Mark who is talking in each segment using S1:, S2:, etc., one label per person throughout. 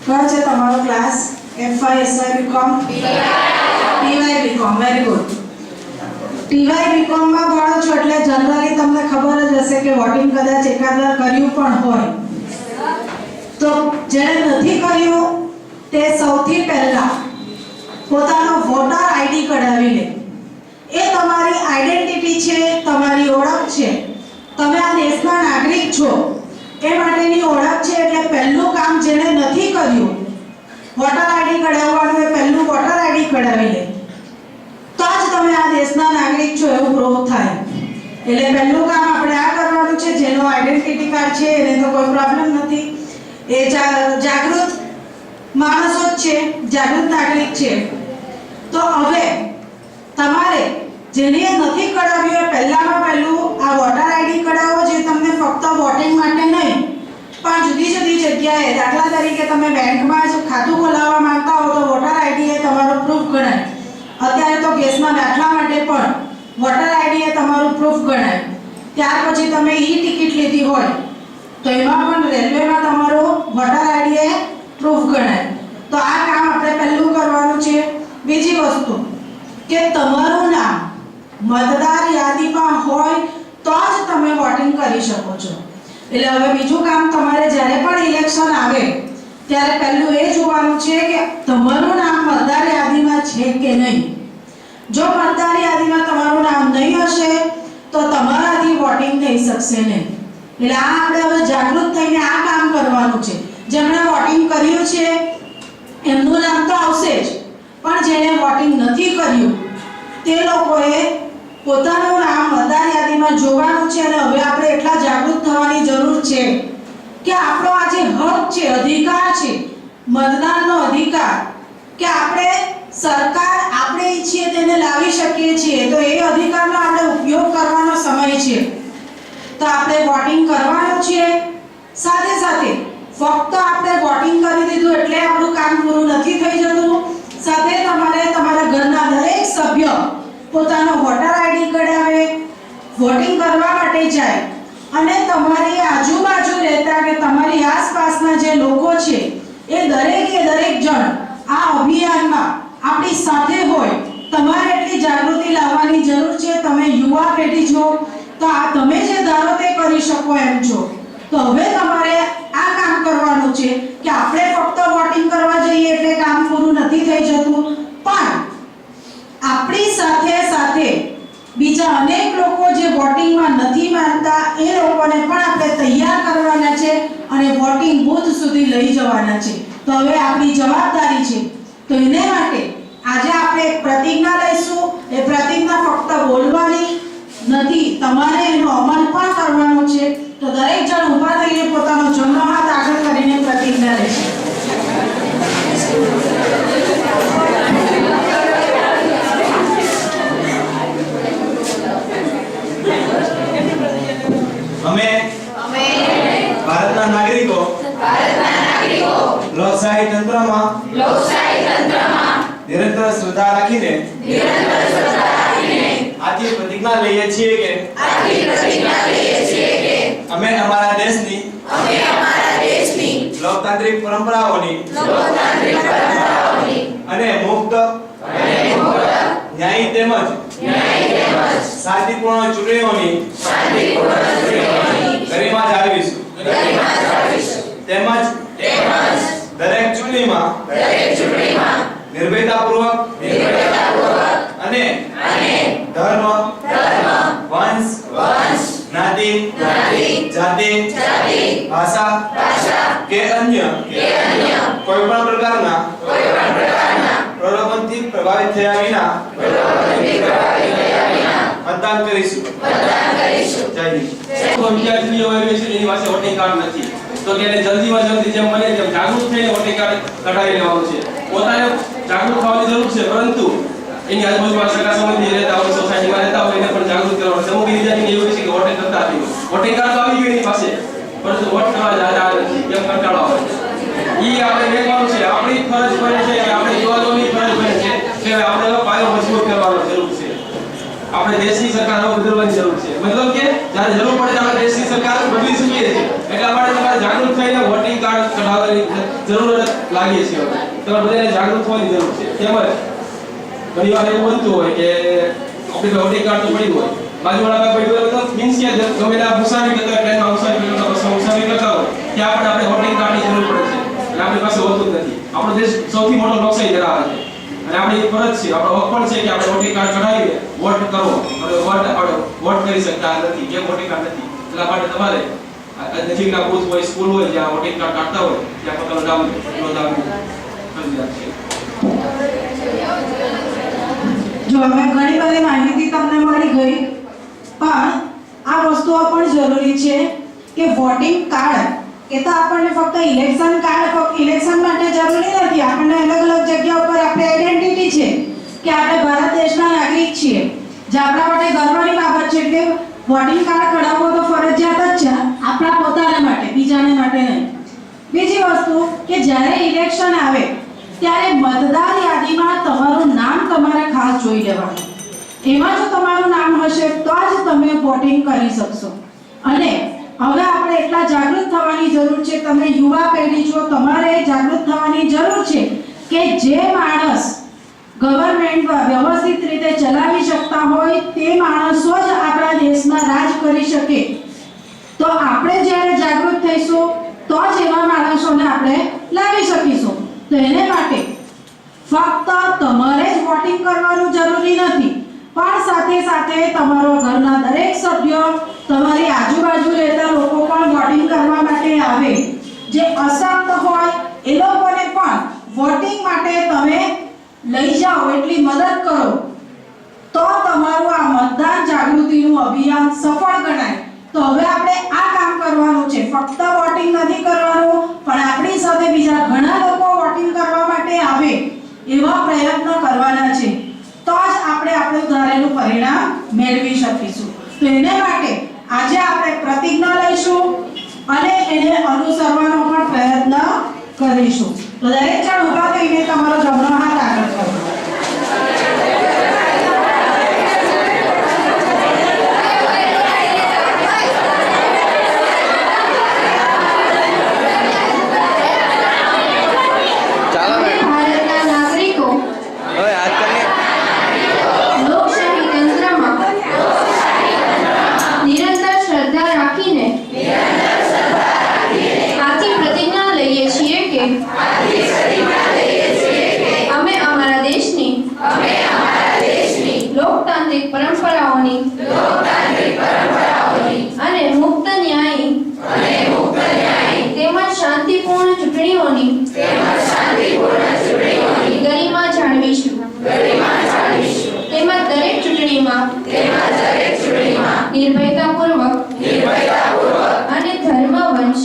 S1: कौन है तुम्हारा class FY SY BCom TY BCom very good. TY BCom માં ભણો છો એટલે જનરલી તમને ખબર જ હશે કે વોટિંગ કદાચ એકાદ વાર કર્યું પણ હોય, તો જેણે નથી કર્યું તે સૌથી પહેલા પોતાનો વોટર આઈડી કઢાવી લે। એ તમારી આઈડેન્ટિટી છે, તમારી ઓળખ છે, તમે આ દેશના નાગરિક છો એ માટેની ઓળખ છે। એટલે પહેલું કામ જેણે નથી કર્યું વોટર આઈડી કઢાવવાનું, એ પહેલું વોટર આઈડી કઢાવી લે તો જ તમે આ દેશના નાગરિક છો એવું પ્રૂવ થાય। એટલે પહેલું કામ આપણે આ કરવાનું છે। જેનો આઈડેન્ટિટી કાર્ડ છે એને તો કોઈ પ્રોબ્લેમ નથી, એ જાગૃત માણસો જ છે, જાગૃત નાગરિક છે। તો હવે તમારે જેને નથી કઢાવ્યું પહેલામાં પહેલું આ વોટર આઈડી કઢાવો, જે તમને ફક્ત વોટિંગ માટે નહીં પણ જુદી જુદી જગ્યાએ, દાખલા તરીકે તમે બેંકમાં જ ખાતું ખોલાવવા માંગતા હો તો વોટર આઈડી એ તમારું પ્રૂફ ગણાય। અત્યારે તો ગેસના દાખલા માટે પણ વોટર આઈડી એ તમારું પ્રૂફ ગણાય। ત્યાર પછી તમે ઈ ટિકિટ લીધી હોય તો એમાં પણ રેલવેમાં તમારું વોટર આઈડી એ પ્રૂફ ગણાય। તો આ કામ આપણે પહેલું કરવાનું છે। બીજી વસ્તુ કે તમારું નામ મતદાર યાદીમાં હોય તો જ તમે વોટિંગ કરી શકો છો। એટલે હવે બીજું કામ તમારે જ્યારે પણ ઇલેક્શન આવે ત્યારે પહેલું એ જોવાનું છે કે તમારું નામ મતદાર યાદીમાં છે કે નહીં। જો મતદાર યાદીમાં તમારું નામ નહીં હશે તો તમારાથી વોટિંગ થઈ શકશે નહીં। એટલે આ આપણે હવે જાગૃત થઈને આ કામ કરવાનું છે। જેમણે વોટિંગ કર્યું છે એમનું નામ તો આવશે જ, પણ જેણે વોટિંગ નથી કર્યું તે લોકોએ પોતાનું નામ મતદાર યાદીમાં જોવાનું છે। અને હવે આપણે એટલા જાગૃત થવાની જરૂર છે કે આપણો આ જે હક છે, અધિકાર છે, મતદાનનો અધિકાર, કે આપણે સરકાર આપણે ઈચ્છીએ તેને લાવી શકીએ છીએ, તો એ અધિકારનો આપણે ઉપયોગ કરવાનો સમય છે। તો આપણે વોટિંગ કરવાનું છે। સાથે સાથે ફક્ત આપણે વોટિંગ કરી દીધું એટલે આપણું કામ પૂરું નથી થઈ જતું। સાથે તમારે તમારા ઘરના દરેક સભ્ય પોતાનો વોટર આઈડી કઢાવે, વોટિંગ કરવા માટે જાય અને તમારી આજુબાજુ રહેતા કે તમારી આસપાસના જે લોકો છે એ દરેકે દરેક જણ આ અભિયાનમાં આપણી સાથે હોય। તમારે એટલી જાગૃતિ લાવવાની જરૂર છે। તમે યુવા પેઢી છો તો આ તમે જે ધારો તે કરી શકો એમ છો। તો હવે તમારે આ કામ કરવાનું છે કે આપણે ફક્ત વોટિંગ કરવા જઈએ એટલે કામ પૂરું નથી થઈ જતું, પણ આપણી સાથે સાથે બીજા અનેક લોકો જે વોટિંગમાં નથી માનતા એ લોકોને પણ આપણે તૈયાર કરવાના છે અને વોટિંગ બૂથ સુધી લઈ જવાના છે। તો હવે આપણી જવાબદારી છે। તો એને માટે આજે આપણે એક પ્રતિજ્ઞા લઈશું। એ પ્રતિજ્ઞા ફક્ત બોલવાની નથી, તમારે એનો અમલ પણ કરવાનો છે। તો દરેક જણ ઊભા થઈને પોતાનો જમણો હાથ આગળ કરીને પ્રતિજ્ઞા લેશે।
S2: અમે ભારતના નાગરિકો લોકશાહી તંત્રમાં નિરંતર શ્રદ્ધા રાખીને આથી પ્રતિજ્ઞા લઈએ છીએ કે અમે અમારા દેશની લોકતાંત્રિક પરંપરાઓની અને મુક્ત ન્યાયી તેમજ શાંતિપૂર્ણ ચૂંટણીઓની ગરિમા જાળવીશું તેમજ દરેક ચૂંટણીમાં નિર્ભયતાપૂર્વક અને ધર્મ, વંશ, જ્ઞાતિ, જાતિ, ભાષા કે અન્ય કોઈ પણ પ્રકારના પ્રલોભનથી પ્રભાવિત થયા વિના મતદાન કરીશું। જય હિન્દ।
S3: વિદ્યાર્થીઓ એની પાસે વોટિંગ કાર્ડ નથી તો તેને જલ્દીમાં જલ્દી જેમ બને તેમ જાગૃત થઈને વોટિંગ કાર્ડ કઢાવી લેવાનું છે। પોતાને જાગૃત થવાની જરૂર છે, પરંતુ એની આજુબાજુમાં સગા સંબંધી રહેતા હોય, સોસાયટીમાં રહેતા હોય એને પણ જાગૃત કરવાનું છે। અમુક વિદ્યાર્થીને એવું છે કે વોટિંગ કરતા નથી, વોટિંગ કાર્ડ તો આવી ગયું એની પાસે, પરંતુ વોટ કરવા આવે નથી, કેમ કંટાળો આવે છે। ઈ આપણે લેવાનું છે। આપણી ફરજ બને છે, આપણે યુવાનોની ફરજ બને છે કે આપણે પાયો મજબૂત કરવાનો જરૂર છે। આપણે દેશની સરકાર બદલવાની જરૂર છે। મતલબ કે જ્યારે જરૂર પડે આપણે દેશની સરકાર બદલી શકીએ છીએ। એટલા માટે તમારે જાગૃત થઈને વોટિંગ કાર્ડ કઢાવવાની જરૂરત લાગે છે હવે. તમારે બધાને જાગૃત થવાની જરૂર છે. તેમજ ઘણી વાર એવું બનતું હોય કે આપણી પાસે વોટિંગ કાર્ડ તો પડ્યું હોય, બાજુવાળા પાસે પડ્યું હોય તો મીન્સ કે ગમે ત્યાં મુસાફરી કરતા હોય, ટ્રેનમાં મુસાફરી કરતા હોય, બસમાં મુસાફરી કરતા હોય ત્યાં પણ આપણે વોટિંગ કાર્ડની જરૂર પડે છે. એટલે આપણી પાસે હોતું જ નથી. આપણો દેશ સૌથી મોટો લોકશાહી ધરાવે છે અને આપણી ફરજ છે, આપણો હક પણ છે કે આપણે વોટિંગ કાર્ડ કઢાવીને વોટ કરો. અને વોટ કરી શકતા નથી, જે વોટિંગ કાર્ડ નથી, એટલા માટે તમારે નજીકના બૂથ હોય, સ્કૂલ હોય, જ્યાં વોટિંગ કાર્ડ કાઢતા હોય ત્યાં પોતાનું નામ નોંધાવવું ફરજિયાત છે.
S1: જો હવે ઘણી બધી માહિતી તમને મળી ગઈ, પણ આ વસ્તુઓ પણ જરૂરી છે કે વોટિંગ કાર્ડ એ તો આપણને ફક્ત ઇલેક્શન કાર્ડ ફક્ત ઇલેક્શન માટે જરૂરી નથી. આપણને અલગ અલગ જગ્યા ઉપર આપણી આઈડેન્ટિટી છે કે આપણે ભારત દેશના નાગરિક છીએ, જે આપણા માટે ગર્વની બાબત છે. એટલે વોટિંગ કાર્ડ કઢાવવો તો ફરજિયાત જ છે, આપણા પોતાના માટે, બીજાને માટે નહીં. બીજી વસ્તુ કે જ્યારે ઇલેક્શન આવે ત્યારે મતદાર યાદીમાં તમારું નામ તમારે ખાસ જોઈ લેવાનું. એમાં જો તમારું નામ હશે તો જ તમે વોટિંગ કરી શકશો. અને હવે આપણે એટલા જાગૃત થવાની જરૂર છે, તમે યુવા પેઢી છો, તમારે જાગૃત થવાની જરૂર છે કે જે માણસ ગવર્નમેન્ટ વ્યવસ્થિત રીતે ચલાવી શકતા હોય તે માણસો જ આપણા દેશમાં રાજ કરી શકે. તો આપણે જ્યારે જાગૃત થઈશું તો જ એવા માણસોને આપણે લાવી શકીશું. તો એને માટે ફક્ત તમારે જ વોટિંગ કરવાનું જરૂરી નથી, પણ સાથે સાથે તમારા ઘરના દરેક સભ્ય, તમારી આજુબાજુ રહેતા લોકો પણ વોટિંગ કરવા માટે આવે. જે અશક્ત હોય એ લોકોને પણ વોટિંગ માટે તમે લઈ જાઓ, એટલી મદદ કરો, તો તમારું આ મતદાન જાગૃતિનું અભિયાન સફળ ગણાય. તો હવે આપણે આ કામ કરવાનું છે, ફક્ત વોટિંગ નથી કરવાનું, પણ આપણી સાથે બીજા ઘણા લોકો વોટિંગ કરવા માટે આવે એવા પ્રયત્ન કરવાના છે. તો જ આપણે આપણું ધારેલું પરિણામ મેળવી શકીશું. તો એને માટે આજે આપણે પ્રતિજ્ઞા લઈશું અને એને અનુસરવાનો પણ પ્રયત્ન કરીશું. તો દરેક જણ ઊભા થઈને તમારો જમણો હાથ આગળ કરો.
S4: ભારતના નાગરિકો લોકશાહી તંત્રમાં નિરંતર શ્રદ્ધા રાખીને આથી પ્રતિજ્ઞા લઈએ છીએ કે અમે અમારા દેશની લોકતાંત્રિક પરંપરાઓની અને મુક્ત ન્યાયી તેમજ શાંતિપૂર્ણ ચૂંટણીઓની ગરિમા જાળવીશું. તેમજ દરેક ચૂંટણીમાં નિર્ભયતાપૂર્વક અને ધર્મવંશ,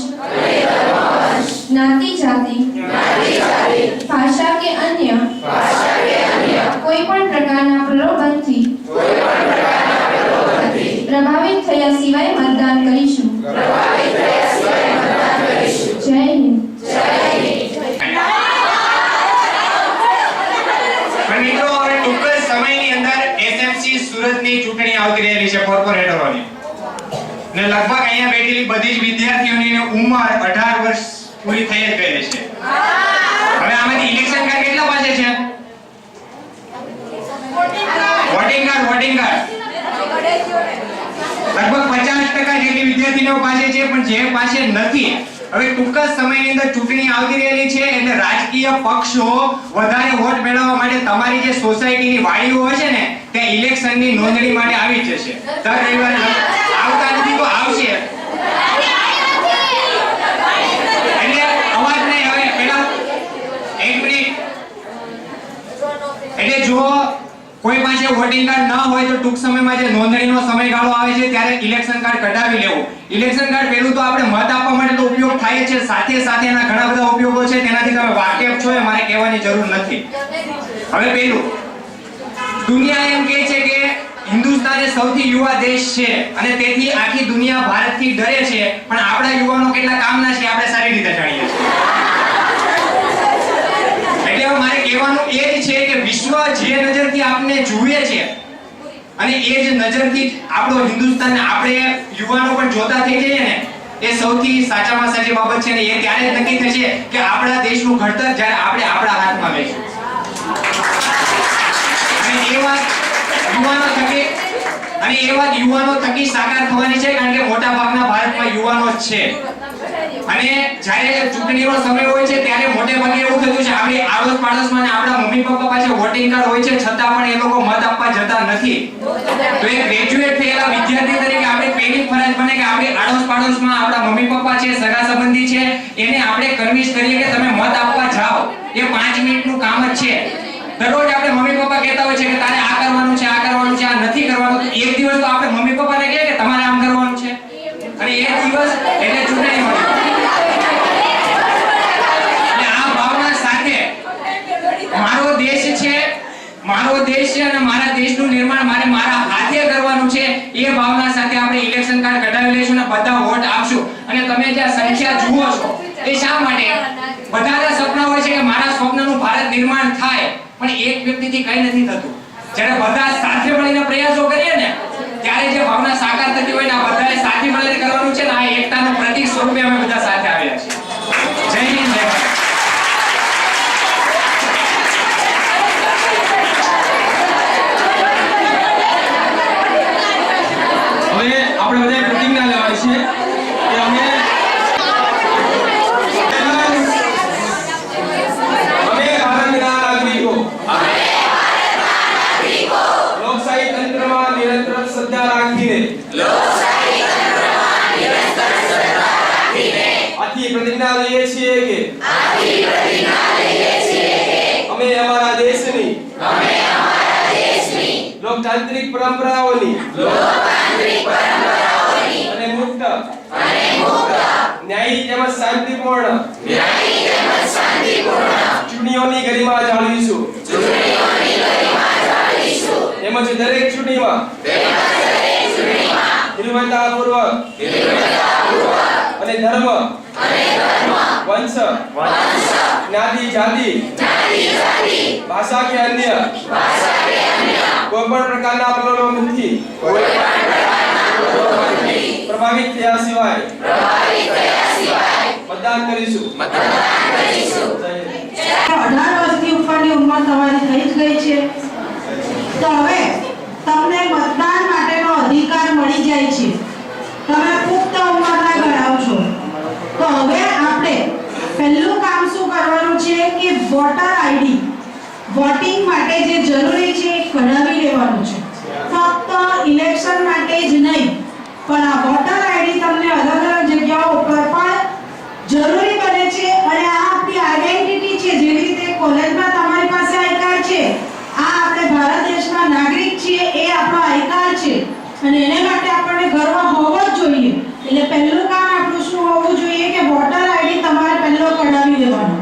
S4: જ્ઞાતિ, જાતિ, ભાષા કે અન્ય કોઈ પણ પ્રકારના પ્રલોભનથી પ્રભાવિત થયા સિવાય મતદાન કરીશું. જય હિન્દ.
S5: મિત્રો હવે ટૂંક જ સમયની અંદર એસએમસી સુરતની ચૂંટણી આવતી રહેલી છે કોર્પોરેટરોની, ને લગભગ અહીંયા બેઠેલી બધી જ વિદ્યાર્થીઓની ઉંમર 18 વર્ષ પૂરી થઈ જ ગઈ છે. હવે આમાંથી ઇલેક્શન કાર્ડ કેટલા પાસે છે? વોટિંગ કાર્ડ લગભગ 50% જેટલી વિદ્યાર્થીઓ પાસે છે, પણ જે પાસે નથી. હવે ટૂંક જ સમયની અંદર ચૂંટણી આવતી રહેલી છે, એટલે રાજકીય પક્ષો વધારે વોટ મેળવવા માટે તમારી જે સોસાયટીની વાડીઓ હશે ને ત્યાં ઇલેક્શનની નોંધણી માટે આવી જશે. દર રવિવારે આવતા નથી તો આવશે. એટલે અવાજ નહીં, હવે પેલા 1 મિનિટ. એટલે જો કોઈ પાસે વોટિંગ કાર્ડ ન હોય તો ટૂંક સમયમાં જે નોંધણીનો સમયગાળો આવે છે ત્યારે ઇલેક્શન કાર્ડ કઢાવી લેવું. ઇલેક્શન કાર્ડ પહેલું તો આપણે મત આપવા માટે તો ઉપયોગ થાય છે, સાથે સાથે એના ઘણા બધા ઉપયોગો છે, તેનાથી તમે વાકેફ છો, એ મારે કહેવાની જરૂર નથી. હવે પહેલું, દુનિયા એમ કહે છે કે હિન્દુસ્તાન એ સૌથી યુવા દેશ છે અને તેથી આખી દુનિયા ભારતથી ડરે છે, પણ આપણા યુવાનો કેટલા કામના છે આપણે સારી રીતે જાણીએ છીએ. એટલે મારે કહેવાનું એ જ છે કે વિશ્વ જે નજરથી આપને જુએ છે અને એ જ નજરથી આપણો હિન્દુસ્તાન આપણે યુવાનો પણ જોતા થઈ જઈએ ને, એ સૌથી સાચામાં સાચી બાબત છે ને એ ત્યારે જ નક્કી થશે કે આપણા દેશનું ઘડતર જ્યારે આપણે આપણા હાથમાં લઈશું. અને એ વાત યુવાનો થકી સાકાર થવાની છે, કારણ કે મોટા ભાગના ભારતમાં યુવાનો જ છે. અને જ્યારે ચૂંટણીનો સમય હોય છે ત્યારે મોટે ભાગે એવું થતું છે આપણી આડોશ પાડોશમાં અને આપણા મમ્મી પપ્પા પાસે વોટિંગ કાર્ડ હોય છે, છતાં પણ એ લોકો મત આપવા જતા નથી. તો એક ગ્રેજ્યુએટ થયેલા વિદ્યાર્થી તરીકે આપણે પહેલી ફરજ બને કે આપણે આડોશ પાડોશમાં આપણા મમ્મી પપ્પા છે, સગા સંબંધી છે, એને આપણે કન્વિન્સ કરીએ કે તમે મત આપવા જાઓ. એ 5 મિનિટનું કામ જ છે. દરરોજ આપણે મમ્મી પપ્પા કહેતા હોય છે કે તારે આ કરવાનું છે, આ કરવાનું છે, આ નથી કરવાનું. એક દિવસ તો આપણે મમ્મી પપ્પાને કહીએ કે તમારે આમ કરવાનું છે, અને એક દિવસ એટલે ચૂંટણી મળી. અને આ ભાવના સાથે મારો દેશ છે અને મારા દેશનું નિર્માણ મારા હાથે કરવાનું છે, એ ભાવના સાથે આપણે ઇલેક્શન કાર્ડ કઢાવી લઈશું અને બધા વોટ આપશું. અને તમે જે સંખ્યા જુઓ છો એ શા માટે? બધાના સપના હોય છે કે મારા સ્વપ્નનું ભારત નિર્માણ થાય, પણ એક વ્યક્તિથી કંઈ નથી થતું. જ્યારે બધા સાથે મળીને પ્રયાસો કરીએ ને ત્યારે જે ભાવના સાકાર થતી હોય ને આ બધાએ સાથે મળીને કરવાનું છે ને આ એકતાનું પ્રતીક સ્વરૂપે અમે બધા સાથે આવ્યા છીએ. જય હિન્દ, જય ભારત.
S3: હવે આપણે બધાએ પ્રતિજ્ઞા લેવાની છે કે અમે ભારતના નાગરિકો લોકશાહી તંત્રમાં નિરંતર શ્રદ્ધા રાખીને આથી પ્રતિજ્ઞા લઈએ છીએ કે અમે અમારા દેશની લોકતાંત્રિક પરંપરાઓની અને મુક્ત ન્યાયી તેમજ શાંતિપૂર્ણ ચૂંટણીઓની ગરિમા જાળવીશું તેમજ દરેક ચૂંટણીમાં નિર્ભયતાપૂર્વક અને ધર્મ વંશ જ્ઞાતિ જાતિ ભાષા કે અન્ય કોઈ પણ પ્રકારના પ્રલોભનથી પ્રભાવિત થયા સિવાય મતદાન કરીશું.
S1: 18 વર્ષથી ઉપરની ઉંમર તમારી થઈ જ ગઈ છે, તો હવે તમને મતદાન માટેનો અધિકાર મળી જાય છે. તમે પુખ્ત ઉંમરના ગણાવ છો. તો હવે આપણે પહેલું કામ શું કરવાનું છે કે વોટર આઈડી વોટિંગ માટે જે જરૂરી છે એ કઢાવી લેવાનું છે. ફક્ત ઇલેક્શન માટે જ નહીં, પણ આ વોટર આઈડી તમને અલગ અલગ જગ્યાઓ ઉપર પણ જરૂરી બને છે. અને આ આપણી આઈડેન્ટિટી છે. જેવી રીતે કોલેજમાં તમારી પાસે આઈ કાર્ડ છે, આ આપણે ભારત દેશના નાગરિક છીએ, એ આપણો આઈ કાર્ડ છે અને એને માટે આપણને ગર્વ હોવો જ જોઈએ. એટલે પહેલું કામ આપણું શું હોવું જોઈએ કે વોટર આઈડી તમારે પહેલો કઢાવી લેવાનો.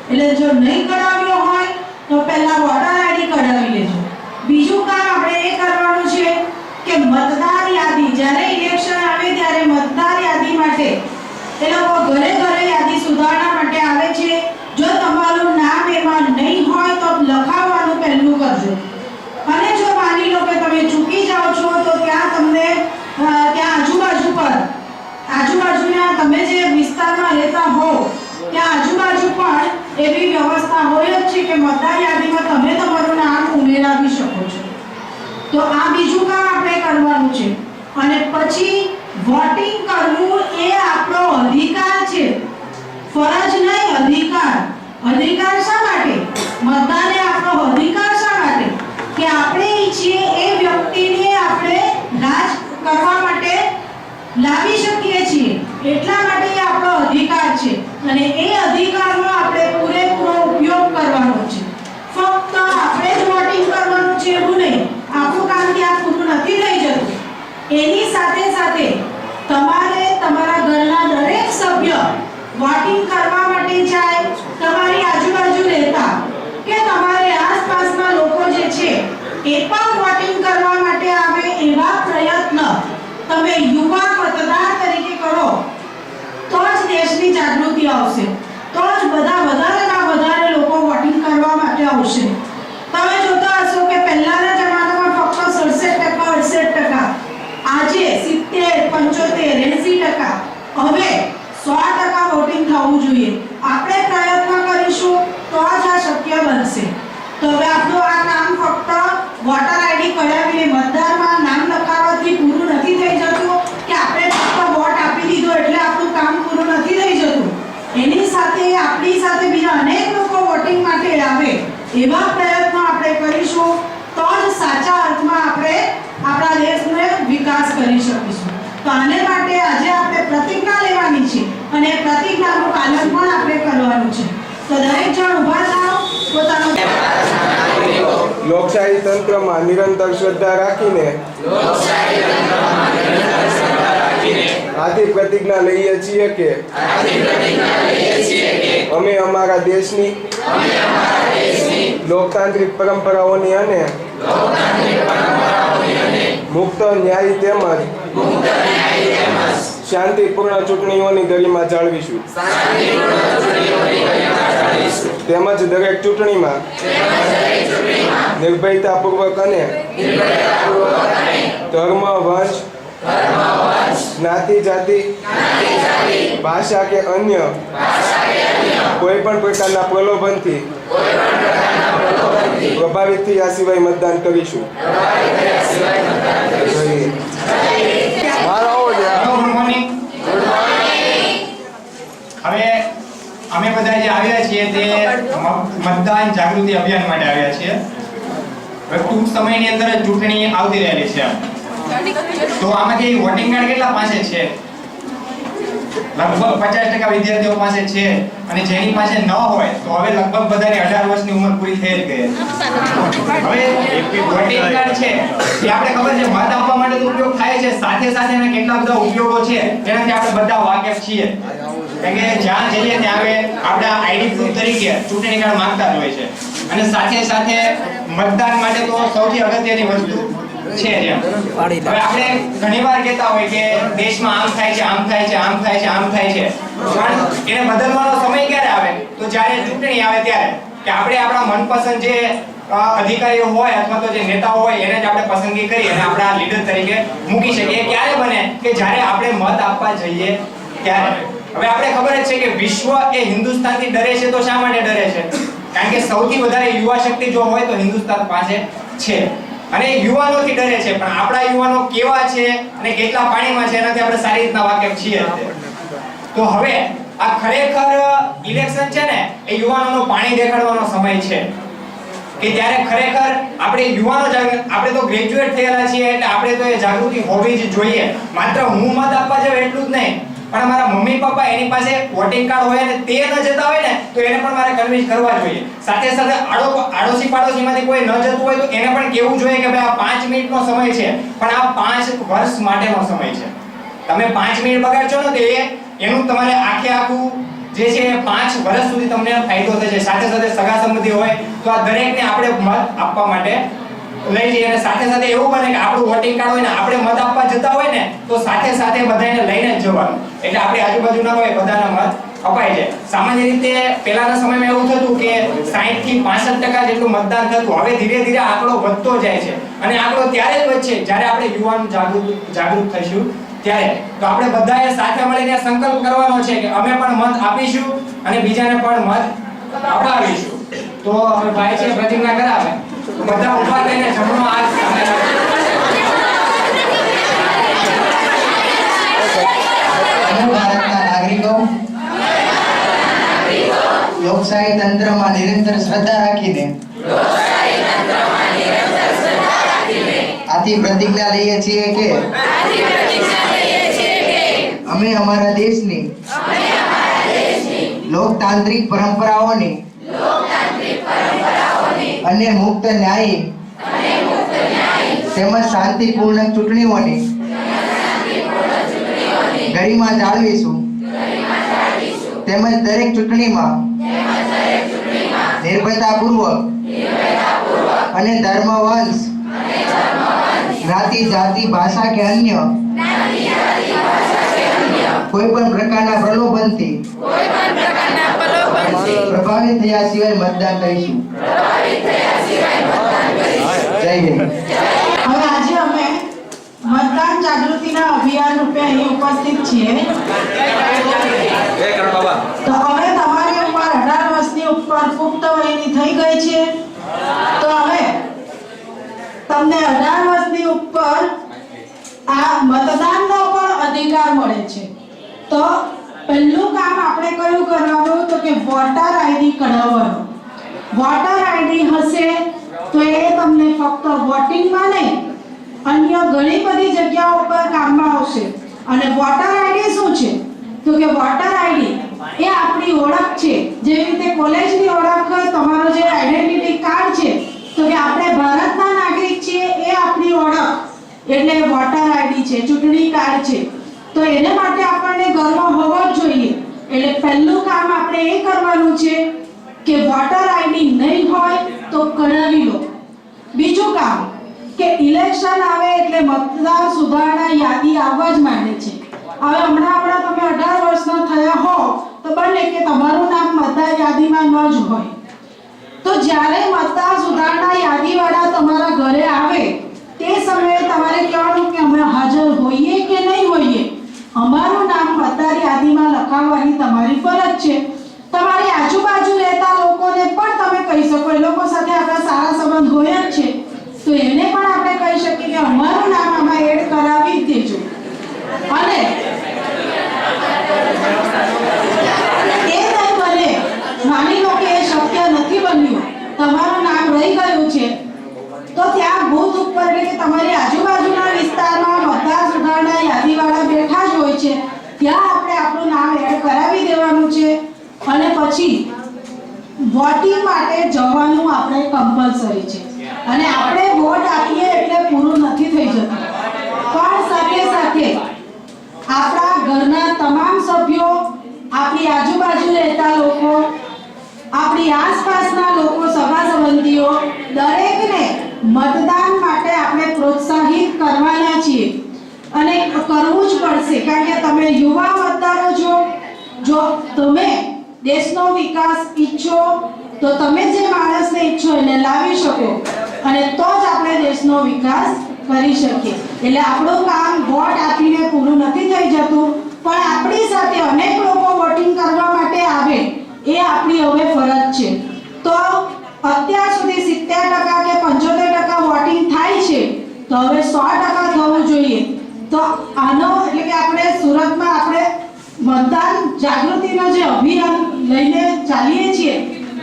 S1: એટલે જો નહીં કઢાવ્યો હોય તો પહેલા વોટર આઈડી કઢાવી લેજો. બીજું કામ આપણે એ કરવાનું છે કે મતદાર યાદી, જ્યારે ઇલેક્શન આવે ત્યારે મતદાર યાદી માટે એ લોકો ઘરે ઘરે યાદી સુધારણા માટે આવે છે. જો તમારું નામ એમાં નહીં હોય તો લખાવવાનું પહેલું કરજો. અને જો માની લો કે તમે ચૂકી જાઓ છો તો ત્યાં તમને ત્યાં આજુબાજુના તમે જે વિસ્તારમાં રહેતા હો ત્યાં આજુબાજુ પણ એવી વ્યવસ્થા હોય જ છે કે મતદાર યાદીમાં તમે તમારું નામ ઉમેરાવી શકો છો. તો આ બીજું કામ આપણે કરવાનું છે. અને પછી વોટિંગ કરવું એ આપણો અધિકાર છે, ફરજ નહીં, અધિકાર. અધિકાર શા માટે? મતદાન એ આપણો અધિકાર શા માટે? કે આપણે ઈચ્છીએ એ વ્યક્તિને આપણે રાજ કરવા માટે લાવી શકીએ છીએ, એટલા માટે એ આપણો અધિકાર છે. અને એ અધિકારનો આપણે પૂરેપૂરો ઉપયોગ કરવાનો છે. ફક્ત આપણે જ વોટિંગ કરવાનું છે એવું નહીં. આપણું કામ ત્યાં પૂરું નથી થઈ જતું. એની સાથે સાથે તમારે તમારા ઘરના દરેક સભ્ય વોટિંગ કરવા માટે જાય, તમારી આજુબાજુ રહેતા કે તમારે આસપાસના લોકો જે છે એ પણ વોટિંગ કરવા માટે આવે એવા પ્રયત્ન તમે યુવા મતદાર તરીકે કરો તો જ દેશની જાગૃતિ આવશે, તો જ બધા એવા પ્રયત્નો આપણે કરીશું તો જ સાચા અર્થમાં આપણે આપણા દેશને વિકાસ કરી શકીશું. તો આને માટે આજે આપણે પ્રતિજ્ઞા લેવાની છે અને એ પ્રતિજ્ઞાનું પાલન પણ આપણે કરવાનું છે. તો દરેક જણ ઊભા થાઓ, પોતાનો
S6: લોકશાહી તંત્રમાં નિરંતર શ્રદ્ધા રાખીને આથી પ્રતિજ્ઞા લઈએ છીએ કે અમે અમારા દેશની લોકતાંત્રિક પરંપરાઓની અને મુક્ત ન્યાયી તેમજ શાંતિપૂર્ણ ચૂંટણીઓની ગરિમા જાળવીશું તેમજ દરેક ચૂંટણીમાં નિર્ભયતાપૂર્વક અને ધર્મ, વંશ, જ્ઞાતિ, જાતિ, ભાષા કે અન્ય કોઈ પણ પ્રકારના પ્રલોભનથી પ્રભાવિત થયા સિવાય મતદાન કરીશું.
S5: Good morning. હવે અમે બધા જે આવ્યા છીએ તે મતદાન જાગૃતિ અભિયાન માટે આવ્યા છીએ. હવે ટૂંક સમયની અંદર જ ચૂંટણી આવતી રહેલી છે. તો આમાંથી વોટિંગ કાર્ડ કેટલા પાસે છે? લગભગ 50% વિદ્યાર્થીઓ પાસે છે અને જેની પાસે ન હોય તો હવે લગભગ બધાની 18 વર્ષની ઉંમર પૂરી થઈ જ ગઈ. હવે વોટિંગ કાર્ડ છે એ આપણે ખબર છે મત આપવા માટે તો ઉપયોગ થાય છે, સાથે સાથે એના કેટલા બધા ઉપયોગો છે તેનાથી આપણે બધા વાકેફ છીએ. કારણ કે જ્યાં જઈએ ત્યાં હવે આપણા આઈડી પ્રૂફ તરીકે ચૂંટણી કાર્ડ માંગતા જ હોય છે અને સાથે સાથે મતદાન માટે તો સૌથી અગત્યની વસ્તુ છે. હવે આપણે ઘણીવાર કહેતા હોય કે દેશમાં આમ થાય છે, આમ થાય છે, આમ થાય છે, આમ થાય છે, પણ એને બદલવાનો સમય ક્યારે આવે? તો જ્યારે ચૂંટણી આવે ત્યારે, કે આપણે આપણા મનપસંદ જે અધિકારીઓ હોય અથવા તો જે નેતાઓ હોય એને જ આપણે પસંદગી કરી અને આપણા લીડર તરીકે મૂકી શકીએ. ક્યારે બને? કે જ્યારે આપણે મત આપવા જઈએ ત્યારે. હવે આપણે ખબર જ છે કે વિશ્વ એ હિન્દુસ્તાનથી ડરે છે. તો શા માટે ડરે છે? કારણ કે સૌથી વધારે યુવા શક્તિ જો હોય તો હિન્દુસ્તાન પાસે છે અને યુવાનોથી ડરે છે. પણ આપણા યુવાનો કેવા છે અને કેટલા પાણીમાં છે એનાથી આપણે સારી રીતના વાકેફ છીએ. તો હવે આ ખરેખર ઇલેક્શન છે ને એ યુવાનોનો પાણી દેખાડવાનો સમય છે કે ત્યારે ખરેખર આપણે યુવાનો આપણે તો ગ્રેજ્યુએટ થયેલા છીએ એટલે આપણે તો એ જાગૃતિ હોવી જ જોઈએ. માત્ર હું મત આપવા જાવ એટલું જ નહીં, પણ મારા મમ્મી પપ્પા એની પાસે વોટિંગ કાર્ડ હોય અને તે ન જતા હોય ને તો એને પણ મારે કન્વિન્સ કરવા જોઈએ. સાથે સાથે આડોશી પાડોશીમાંથી કોઈ ન જતું હોય તો એને પણ કહેવું જોઈએ કે ભાઈ આ 5 મિનિટનો સમય છે, પણ આ 5 વર્ષ માટેનો સમય છે. તમે 5 મિનિટ બગાડશો ને તો એનું તમારે આખું જે છે 5 વર્ષ સુધી તમને ફાયદો થશે. સાથે સાથે સગા સંબંધી હોય તો આ દરેકને આપણે મત આપવા માટે લઈ જઈએ અને સાથે સાથે એવું બને કે આપણું વોટિંગ કાર્ડ હોય ને આપણે મત આપવા જતા હોય ને તો સાથે સાથે બધાને લઈને જ જવાનું, એટલે આપણી આજુબાજુના હોય બધાના મત અપાઈ જાય. સામાન્ય રીતે પહેલાના સમયમાં એવું થતું કે 60 થી 65% જેટલું મતદાન થતું. હવે ધીરે ધીરે આંકડો વધતો જાય છે અને આંકડો ત્યારે જ વધશે જ્યારે આપણે યુવાન જાગૃત થઈશું ત્યારે. તો આપણે બધાએ સાથે મળીને સંકલ્પ કરવાનો છે કે અમે પણ મત આપીશું અને બીજાને પણ મત અપાવીશું. તો હવે ભાઈ છે પ્રતિજ્ઞા કરાવે, બધા ઉભા થઈને જમણો હાથ સામે રાખો.
S7: ભારતના નાગરિકો લોકશાહી તંત્રમાં નિરંતર શ્રદ્ધા રાખીને આથી પ્રતિજ્ઞા લઈએ છીએ કે અમે અમારા દેશની લોકતાંત્રિક પરંપરાઓની અને મુક્ત ન્યાયી તેમજ શાંતિપૂર્ણ ચૂંટણીઓની ગરિમા જાળવીશું તેમજ દરેક ચૂંટણીમાં નિર્ભયતાપૂર્વક અને ધર્મ, વંશ, જ્ઞાતિ, જાતિ, ભાષા કે અન્ય કોઈ પણ પ્રકારના પ્રલોભનથી પ્રભાવિત થયા સિવાય મતદાન કરીશું. જય હિન્દ.
S1: હવે આજે અમે મતદાન જાગૃતિના અભિયાન રૂપે અહીં ઉપસ્થિત છીએ. તો હવે તમારી ઉંમર 18 વર્ષની ઉપર પુખ્ત વયની થઈ ગઈ છે. તો હવે તમને 18 વર્ષની ઉપર આ મતદાનનો પણ અધિકાર મળે છે. તો પહેલું કામ આપણે કયું કરવાનું તો કે વોટર આઈડી કઢાવવાનું. વોટર આઈડી હશે તો એ તમને ફક્ત વોટિંગમાં નહીં અન્ય ઘણી બધી જગ્યાઓ પર કામમાં આવશે. અને વોટર આઈડી શું છે તો કે વોટર આઈડી એ આપણી ઓળખ છે. જેવી રીતે કોલેજની ઓળખ તમારો જે આઈડેન્ટિટી કાર્ડ છે તો કે આપણે ભારતના નાગરિક છીએ એ આપણી ઓળખ એટલે વોટર આઈડી છે, ચૂંટણી કાર્ડ છે. તો એને માટે આપણને ગર્વ હોવો જ જોઈએ. એટલે પહેલું કામ આપણે એ કરવાનું છે કે વોટર આઈડી નહીં હોય તો કઢાવી લો. બીજું કામ કે ઇલેક્શન આવે એટલે મતદાર સુધારણા યાદી આવવા જ માંડે છે. હવે હમણાં તમે 18 વર્ષના થયા હો તો બને કે તમારું નામ મતદાર યાદીમાં ન જ હોય. તો જ્યારે મતદાર સુધારણા યાદીવાળા તમારા ઘરે આવે તે સમયે તમારે કહેવાનું કે અમે હાજર હોઈએ કે નહીં હોઈએ. અમારું નામ મતદાર યાદીમાં લખાવવાની તમારી ફરજ છે. તમારી આજુબાજુ રહેતા લોકોને પણ તમે કહી શકો, એ લોકો સાથે આપણા સારા સંબંધ હોય જ છે તો એને પણ આપણે કહી શકીએ કે અમારું નામ આમાં એડ કરાવી જ દેજો. અને એ નહીં બને, માની લો કે એ શક્ય નથી બન્યું, તમારું નામ રહી ગયું છે તો ત્યાં બૂથ ઉપર એટલે કે તમારી આજુબાજુના વિસ્તારમાં મતદાર સુધારણા યાદીવાળા બેઠા જ હોય છે, ત્યાં આપણે આપણું નામ એડ કરાવી દેવાનું છે. અને પછી વોટિંગ માટે જવાનું આપણે કમ્પલસરી છે. અને આપણે વોટ આપીએ એટલે પૂરું નથી થઈ જતું, પણ સાથે સાથે આપણા ઘરના તમામ સભ્યો, આપણી આજુબાજુ રહેતા લોકો, આપણી આસપાસના લોકો, સગા સંબંધીઓ દરેકને મતદાન માટે આપણે પ્રોત્સાહિત કરવાના છીએ. અને કરવું જ પડશે કારણ કે તમે યુવા મતદારો છો. જો તમે દેશનો વિકાસ ઈચ્છો તો તમે જે માણસને ઈચ્છો એને લાવી શકો અને તો જ આપણે દેશનો વિકાસ કરી શકીએ. એટલે આપણું કામ વોટ આપીને પૂરું નથી થઈ જતું, પણ આપણી સાથે અનેક લોકો વોટિંગ કરવા માટે આવે એ આપણી હવે ફરજ છે. તો અત્યાર સુધી 70% કે 75% વોટિંગ થાય છે તો હવે 100% થવું જોઈએ. તો આનો એટલે કે આપણે સુરતમાં આપણે મતદાન જાગૃતિનો જે અભિયાન લઈને ચાલીએ છીએ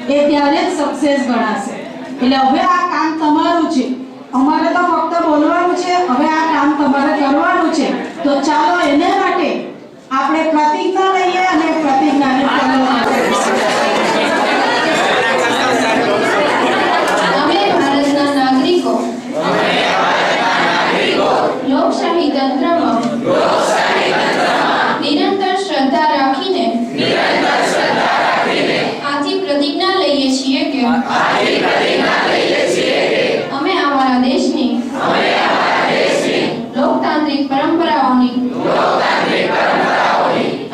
S1: એ ત્યારે જ સક્સેસ ગણાશે. એટલે હવે આ કામ તમારું છે, અમારે તો ફક્ત બોલવાનું છે, હવે આ કામ તમારે કરવાનું છે. તો ચાલો એને માટે આપણે પ્રતિજ્ઞા લઈએ અને પ્રતિજ્ઞાને ફોલો કરીએ.
S4: અમે ભારતના નાગરિકો લોકશાહી તંત્રમાં નિરંતર શ્રદ્ધા રાખીને આથી પ્રતિજ્ઞા લઈએ છીએ કે અમે અમારા દેશની લોકતાંત્રિક પરંપરાઓની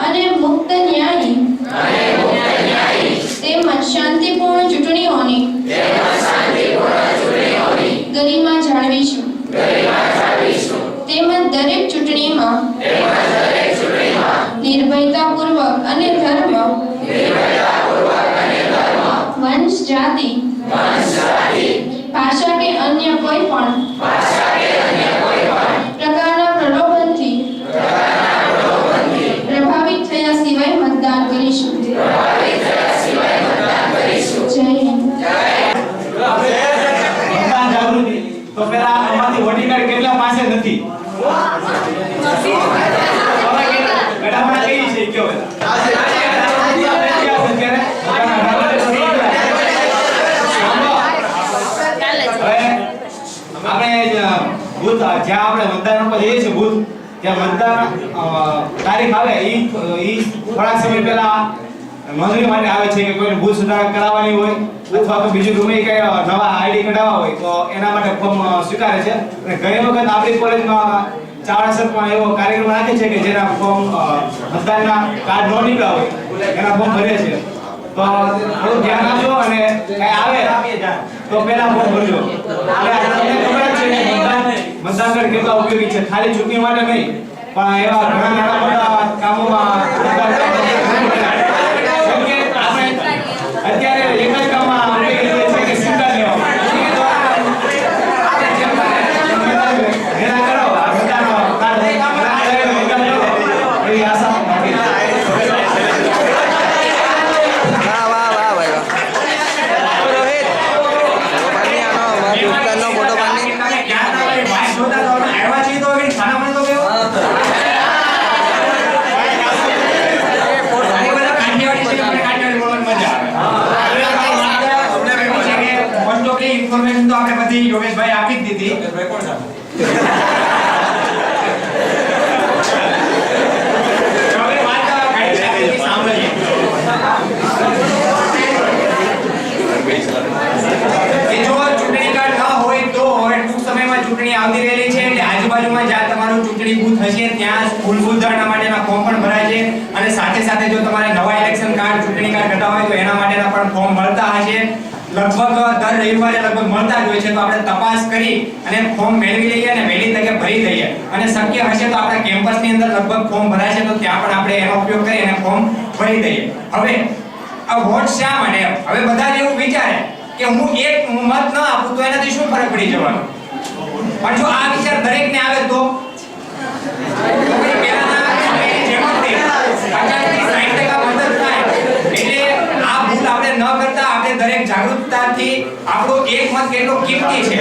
S4: અને મુક્ત ન્યાયી તેમજ શાંતિપૂર્ણ ચૂંટણીઓની ગરિમા જાળવીશું. તેમજ દરેક ચૂંટણીમાં નિર્ભયતાપૂર્વક અને ધર્મ, વંશ, જાતિ, ભાષા કે અન્ય કોઈ પણ પ્રકારના પ્રલોભનથી પ્રભાવિત થયા સિવાય મતદાન કરીશું. જય હિન્દ.
S2: મતદાન જાગૃતિ તો પેલા અમારી વોટિંગ કાર્ડ કેટલા પાસે નથી? ગડામાં કઈ છે કયો બૂથ જ્યાં આપણે મતદાન પર જઈએ છીએ બૂથ ત્યાં મતદાન તારીખ આવે ઈ થોડાક સમય પહેલા નોંધણી માટે આવે છે કે કોઈને બૂથ સુધારણા કરાવવાની હોય અથવા તો બીજું ગમે કઈ નવા આઈડી કઢાવવા હોય તો એના માટે ફોર્મ સ્વીકારે છે. અને ગઈ વખત આપણી કોલેજમાં ચાણસરમાં એવો કાર્યક્રમ રાખે છે કે જેના ફોર્મ મતદાનના કાર્ડ નો નીકળ્યા હોય એના ફોર્મ ભરે છે. તો થોડું ધ્યાન આપજો અને કઈ આવે તો પહેલા ફોર્મ ભરજો. તમને ખબર જ છે કે મતદાન કાર્ડ કેટલા ઉપયોગી છે, ખાલી ચૂંટણી માટે નહીં પણ એવા ઘણા નાના મોટા કામોમાં મતદાન કાર્ડ અત્યારે એક જ કામમાં ઉપયોગી છે કે સિંગલ લેવા એના કરો બધાનો કાર્ડ એવી આશા
S6: વાહ વાહ વાહ ભાઈ વાહ.
S5: ઇન્ફોર્મેશન તો આપણે બધી યોગેશભાઈ આપી જ દીધી. હવે વાત ઘણી શાંતિથી સાંભળીએ. કે જો ચૂંટણી કાર્ડ ન હોય તો હવે ટૂંક સમયમાં ચૂંટણી આવતી રહેલી છે એટલે આજુબાજુમાં જ્યાં તમારું ચૂંટણી બૂથ હશે ત્યાં સ્કૂલ બુધારણા માટેના ફોર્મ પણ ભરાય છે અને સાથે સાથે જો તમારે નવા ઇલેક્શન કાર્ડ ચૂંટણી કાર્ડ કઢાવવા હોય તો એના માટેના પણ ફોર્મ મળતા હશે. લગભગ દર રવિવારે લગભગ મળતા જ હોય છે. તો આપણે તપાસ કરી અને ફોર્મ મેળવી લઈએ અને વહેલી તકે ભરી દઈએ અને શક્ય હશે તો આપણા કેમ્પસની અંદર લગભગ ફોર્મ ભરાય છે તો ત્યાં પણ આપણે એનો ઉપયોગ કરી અને ફોર્મ ભરી દઈએ. હવે આ વોટ શા માટે? હવે બધા જ એવું વિચારે કે હું એક મત ન આપું તો એનાથી શું ફરક પડી જવાનો? પણ જો આ વિચાર દરેકને આવે તો પહેલાના સમયની જેમ જ 50 થી 60% મદદ થાય. એટલે આ ભૂલ આપણે ન કરતા આપણે દરેક જાગૃતતાથી આપણો એક મત કેટલો કિંમતી છે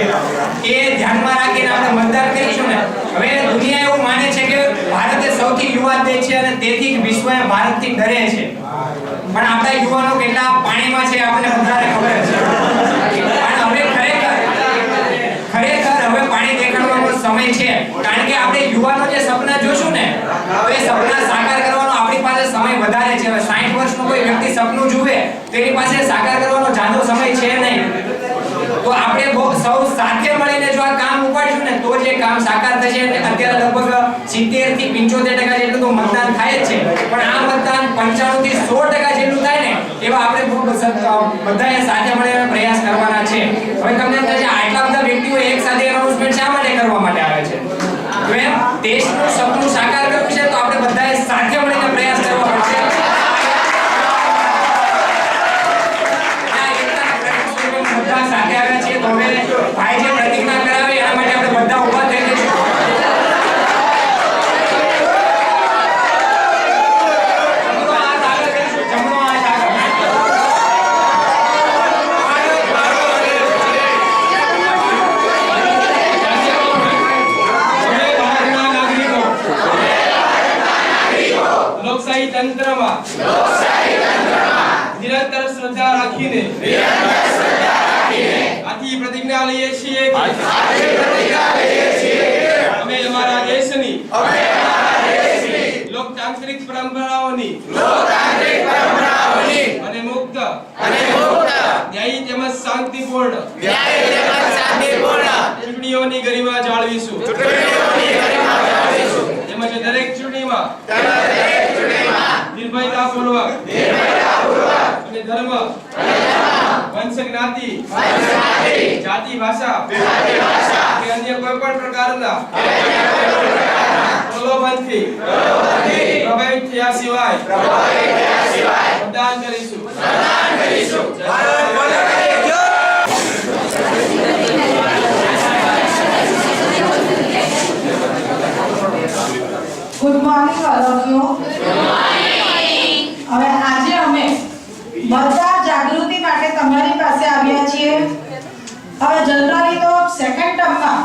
S5: એ ધ્યાનમાં રાખીને આપણે મતદાન કરીશું ને. હવે દુનિયા એવું માને છે કે ભારત એ સૌથી યુવા દેશ છે અને તેથી જ વિશ્વ ભારતથી ડરે છે. પણ આપણા યુવાનો કેટલા પાણીમાં છે આપણને બધાને ખબર છે. પણ હવે ખરેખર હવે પાણી દેખાડવાનો સમય છે. કારણ કે આપણે યુવાનો જે સપના જોશું ને તો એ સપના સાકાર કરવાનો આપણી પાસે સમય વધારે છે. હવે 60 વર્ષનો કોઈ વ્યક્તિ સપનું જુએ તો એની પાસે સાકાર કરવાનો જાજો સમય છે નહીં. તો આપણે સૌ સાથે મળીને જો આ કામ ઉપાડીશું ને તો જે કામ સાકાર થશે. અત્યારે લગભગ 70 થી 75% જેટલું તો મતદાન થાય જ છે. પણ આ મતદાન 95 થી 100% જેટલું થાય ને એવા આપણે બધાએ સાથે મળીને પ્રયાસ કરવાના છે. હવે તમને એમ થશે આટલા બધા વ્યક્તિઓ એક સાથે એનાઉન્સમેન્ટ શા માટે કરવા માટે આવે છે? તો એમ દેશનું સપનું સાકાર કરવું છે તો આપણે બધાએ સાથે મળીને પ્રયાસ કરવા પડશે. બધા સાથે આવ્યા છે તો હવે ભાઈ જે પ્રતિજ્ઞા કરાવે એના માટે આપણે બધા ઊભા થઈ જઈશું.
S3: લોકશાહી તંત્રમાં નિરંતર શ્રદ્ધા રાખીને આથી પ્રતિજ્ઞા લઈએ છીએ કે અમે અમારા દેશની લોકતાંત્રિક પરંપરાઓની અને મુક્ત ન્યાયી તેમજ શાંતિપૂર્ણ ચૂંટણીઓની ગરિમા જાળવીશું. તેમજ દરેક ચૂંટણીમાં નિર્ભયતાપૂર્વક અને ધર્મ, વંશ, જ્ઞાતિ, જાતિ, ભાષા કે અન્ય કોઈ પણ પ્રકારના પ્રલોભનથી પ્રભાવિત થયા સિવાય મતદાન કરીશું.
S1: ગુડ મોર્નિંગ વાલોકીઓ. હવે આજે અમે મતદાર જાગૃતિ માટે તમારી પાસે આવ્યા છીએ. હવે જનરલી તો સેકન્ડ ટર્મમાં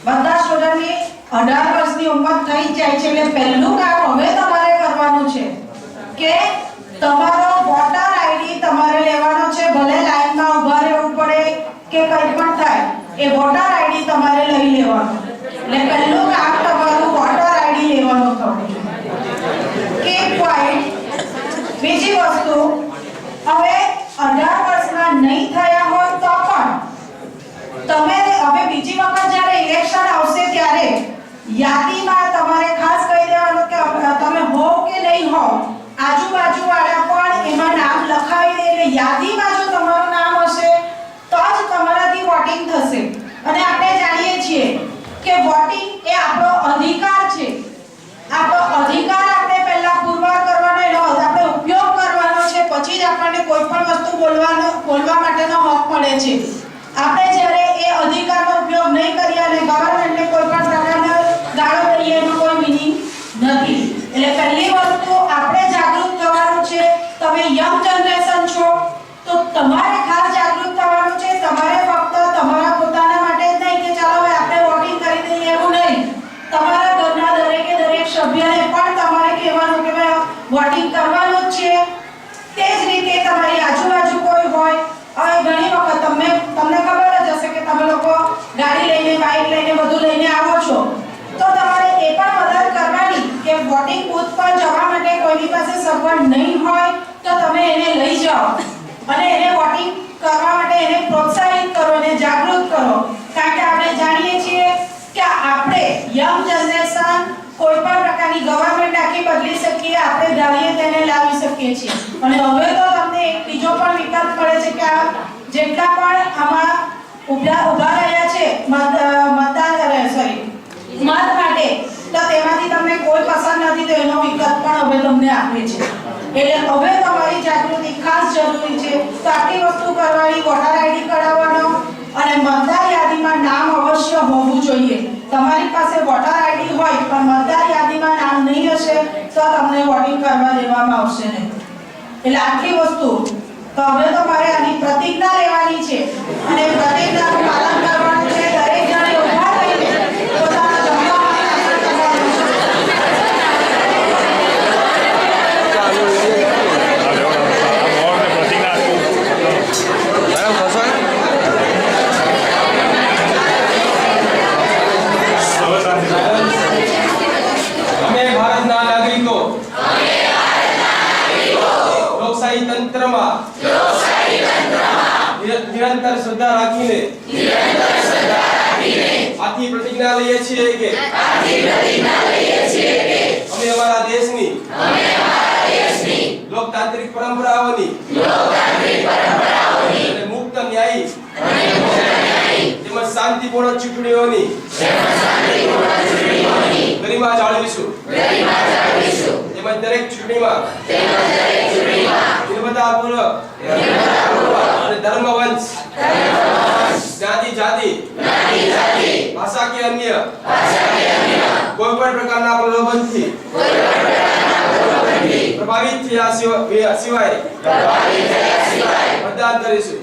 S1: બધા સ્ટુડન્ટની 18 વર્ષની ઉંમર થઈ જાય છે એટલે પહેલું કામ હવે તમારે કરવાનું છે કે તમારો વોટર આઈડી તમારે લેવાનો છે. ભલે લાઈનમાં ઊભા રહેવું પડે કે કંઈ પણ થાય એ વોટર આઈડી તમારે લઈ લેવાનો. એટલે પહેલું કામ તમારું વોટર આઈડી લેવાનું થશે. કે પોઈન્ટ બીજી વસ્તુ, હવે 18 વર્ષના નહીં થયા હોય તો પણ તમે હવે બીજી વખત જ્યારે ઇલેક્શન આવશે ત્યારે યાદીમાં તમારે ખાસ કહી દેવાનું કે તમે હો કે નહીં હો, આજુબાજુ વાળા પણ એમાં નામ લખાવી દે. એટલે યાદીમાં જો તમારું નામ હશે તો જ તમારાથી વોટિંગ થશે. અને આપણે જાણીએ છીએ કે વોટિંગ એ આપણો અધિકાર છે. આપણો અધિકાર આપણે પહેલા પુરવાર કરવાનો, એનો આપણે ઉપયોગ કરવાનો છે, પછી જ આપણને કોઈ પણ વસ્તુ બોલવા માટેનો હક મળે છે. આપણે જ્યારે એ અધિકારનો ઉપયોગ નહીં કરીએ અને ગવર્નમેન્ટને કોઈ પણ પ્રકારના ગાળો દઈએ એનો કોઈ મીનિંગ નથી. એટલે પહેલી વસ્તુ આપણે જાગૃત થવાનું છે. તમે યંગ જનરેશન છો તો તમારે ખાસ જાગૃત થવાનું છે. તમારે ફક્ત તમારા પોતાના માટે જ નહીં કે ચાલો હવે આપણે વોટિંગ કરી દઈએ એવું નહીં. તમારા ઘરના દરેકે દરેક સભ્યને પણ તમારે કહેવાનું કે ભાઈ વોટિંગ કરવાનું જ છે. તે જ રીતે તમારી આજુબાજુ કોઈ હોય, હવે ઘણી વખત તમને ખબર જ હશે કોઈની પાસે સગવડ નહીં હોય તો તમે એને લઈ જાઓ અને એને વોટિંગ કરવા માટે એને પ્રોત્સાહિત કરો, એને જાગૃત કરો. કારણ કે આપણે જાણીએ છીએ કે આપણે યંગ જનરેશન કોઈ પણ પ્રકારની ગવર્નમેન્ટ આખી બદલી શકીએ, આપણે ધારીએ તેને લાવી શકીએ છીએ. અને હવે તો તમને એક બીજો પણ વિકલ્પ મળે છે કે આ જેટલા પણ આમાં ઉભા રહ્યા છે મત માટે, તો તેમાંથી તમને કોઈ પસંદ નથી તો એનો વિકલ્પ પણ હવે તમને આપે છે. એટલે હવે તમારી જાગૃતિ ખાસ જરૂરી છે. તો આટલી વસ્તુ કરવાની, વોટર આઈડી કઢાવવાનો અને મતદાર યાદીમાં નામ અવશ્ય હોવું જોઈએ. તમારી પાસે વોટર આઈડી હોય પણ મતદાર યાદીમાં નામ નહીં હશે તો તમને વોટિંગ કરવા દેવામાં આવશે નહીં. એટલે આટલી વસ્તુ તો હવે તો મારે આની પ્રતિજ્ઞા લેવાની છે અને પ્રતિજ્ઞાનું પાલન કરવાનું છે. દરેક જણે ઊભા થઈને પોતાના જમવા
S3: અમે ભારતના નાગરિકો લોકશાહી તંત્રમાં નિરંતર શ્રદ્ધા રાખીને આથી પ્રતિજ્ઞા લઈએ છીએ કે અમે અમારા દેશની લોકતાંત્રિક પરંપરાઓની અને મુક્ત ન્યાયી તેમજ શાંતિપૂર્ણ ચૂંટણીઓની ગરિમા જાળવીશું. તેમજ દરેક ચૂંટણીમાં નિર્ભરતાપૂર્વક અને ધર્મવંશ, જ્ઞાતિ, જાતિ, ભાષા કે અન્ય કોઈ પણ પ્રકારના પ્રલોભનથી પ્રભાવિત થયા સિવાય મતદાન કરીશું.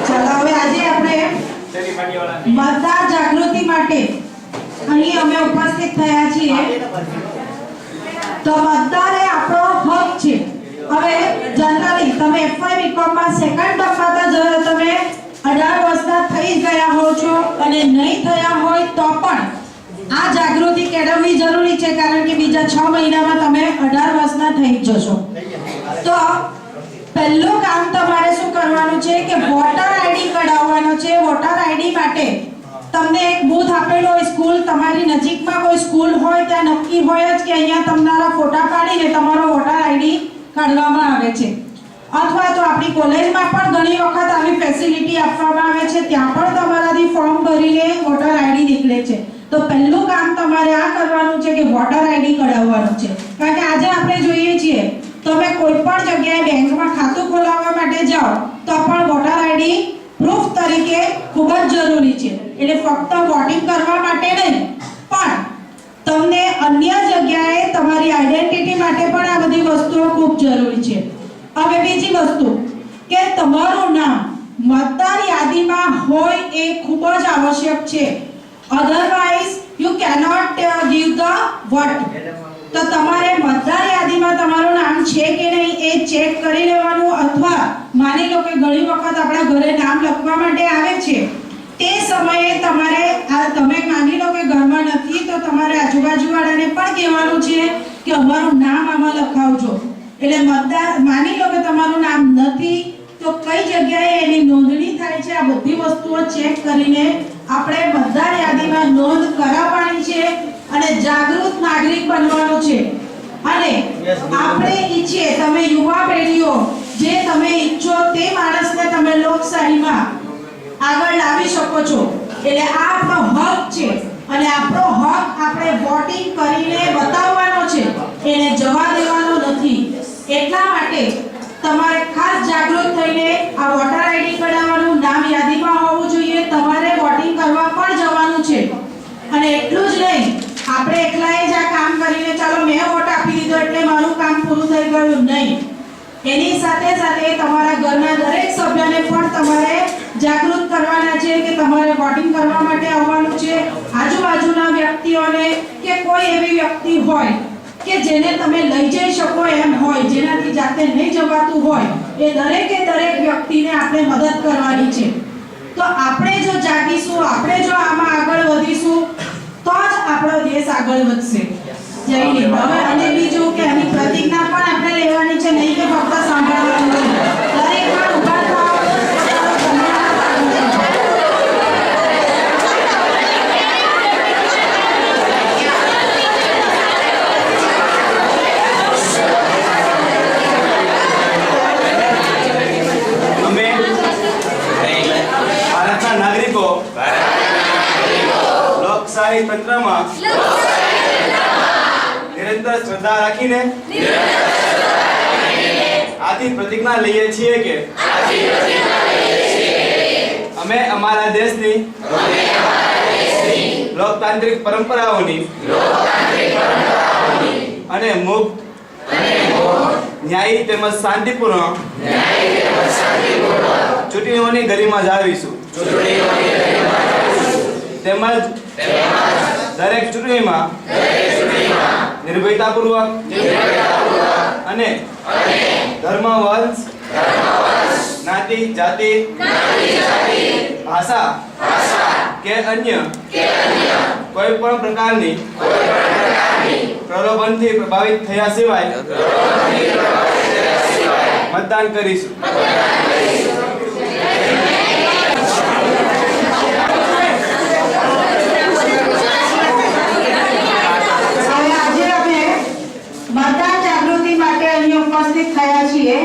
S1: ચાલો હવે આજે આપણે મતદાર જાગૃતિ માટે અહીં અમે ઉપસ્થિત થયા છીએ. તો મતદાર એ આપણો હક છે. હવે જનરલી તમે FY BCom માં સેકન્ડ ટર્મમાં તો તમે 18 વર્ષના થઈ ગયા હો છો અને નહીં થયા હોય તો પણ આ જાગૃતિ કેળવવી જરૂરી છે. કારણ કે બીજા 6 મહિનામાં તમે 18 વર્ષના થઈ જશો. તો પહેલું કામ તમારે શું કરવાનું છે કે વોટર આઈડી કઢાવવાનો છે. વોટર આઈડી માટે તમને એક બૂથ આપેલો હોય, સ્કૂલ તમારી નજીકમાં કોઈ સ્કૂલ હોય ત્યાં નક્કી હોય જ કે અહીંયા તમારા ફોટા પાડીને તમારો વોટર આઈડી કાઢવામાં આવે છે. અથવા તો આપણી કોલેજમાં પણ ઘણી વખત આવી ફેસિલિટી આપવામાં આવે છે, ત્યાં પણ તમારાથી ફોર્મ ભરીને વોટર આઈડી નીકળે છે. તો પહેલું કામ તમારે આ કરવાનું છે કે વોટર આઈડી કઢાવવાનું છે. કારણ કે આજે આપણે જોઈએ છીએ તમે કોઈ પણ જગ્યાએ બેંકમાં ખાતું ખોલાવવા માટે જાઓ તો પણ વોટર આઈડી પ્રૂફ તરીકે ખૂબ જ જરૂરી છે. એટલે ફક્ત વોટિંગ કરવા માટે નહીં પણ તમને અન્ય જગ્યાએ તમારી આઈડેન્ટિટી માટે પણ આ બધી વસ્તુઓ ખૂબ જરૂરી છે. હવે બીજી વસ્તુ કે તમારું નામ મતદાર યાદીમાં હોય એ ખૂબ જ આવશ્યક છે. Otherwise you cannot give the what. તો તમારે મતદાર યાદીમાં તમારું નામ છે કે નહીં એ ચેક કરી લેવાનું. અથવા માની લો કે ઘણી વખત આપણા ઘરે નામ લખવા માટે આવે છે, તે સમયે તમારે તમે માની લો કે ઘરમાં નથી તો તમારે આજુબાજુવાળાને પણ કહેવાનું છે કે અમારું નામ આમાં લખાવજો. એટલે મતદાર માની લો કે તમારું નામ નથી તો કઈ જગ્યાએ એની નોંધણી થાય છે, આ બધી વસ્તુઓ ચેક કરીને આપણે મતદાર યાદીમાં નોંધ કરાવવાની છે અને જાગૃત નાગરિક બનવાનું છે. અને આપણે ઈચ્છીએ તમે યુવા પેઢીઓ જે તમે ઈચ્છો તે માણસને તમે લોકશાહીમાં આગળ લાવી શકો છો. એટલે આ આપણો હક છે અને આપણો હક આપણે વોટિંગ કરીને બતાવવાનો છે, એને જવા દેવાનો નથી. એટલા માટે તમારે ખાસ જાગૃત થઈને આ વોટર આઈડી કઢાવવાનું, નામ યાદીમાં હોવું જોઈએ. તમારે વોટિંગ કરવા પણ જવાનું છે. અને એટલું જ નહીં આપણે એકલાએ જ આ કામ કરીને ચાલો મેં વોટ આપી દીધો એટલે મારું કામ પૂરું થઈ ગયું, નહીં. એની સાથે સાથે તમારા ઘરના દરેક સભ્યને પણ તમારે જાગૃત કરવાના છે કે તમારે વોટિંગ કરવા માટે આવવાનું છે. આજુબાજુના વ્યક્તિઓને કે કોઈ એવી વ્યક્તિ હોય કે જેને તમે લઈ જઈ શકો એમ હોય, જેનાથી જાતે નહીં જવાતું હોય, એ દરેકે દરેક વ્યક્તિને આપણે મદદ કરવાની છે. તો આપણે જો જાગીશું, આપણે જો આમાં આગળ વધીશું તો જ આપણો દેશ આગળ વધશે. જય હિન્દ. હવે અને બીજું કે આની પ્રતિજ્ઞા પણ આપણે લેવાની છે, નહીં કે ફક્ત સાંભળવાનું છે. દરેક પણ ઊભા થાઓ.
S2: અમે ભારતના નાગરિકો લોકશાહી તંત્રમાં નિરંતર શ્રદ્ધા રાખીને આથી પ્રતિજ્ઞા લઈએ છીએ કે અમે અમારા દેશની લોકતાંત્રિક પરંપરાઓની અને મુક્ત, ન્યાયી તેમજ શાંતિપૂર્ણ ચૂંટણીઓની ગરિમા જાળવીશું. તેમજ દરેક ચૂંટણીમાં નિર્ભયતાપૂર્વક અને ધર્મ, વંશ, જ્ઞાતિ, જાતિ, ભાષા કે અન્ય કોઈ પણ પ્રકારની પ્રલોભનથી પ્રભાવિત થયા સિવાય મતદાન કરીશું.
S1: મતદાન જાગૃતિ માટે અહીં ઉપસ્થિત થયા છીએ.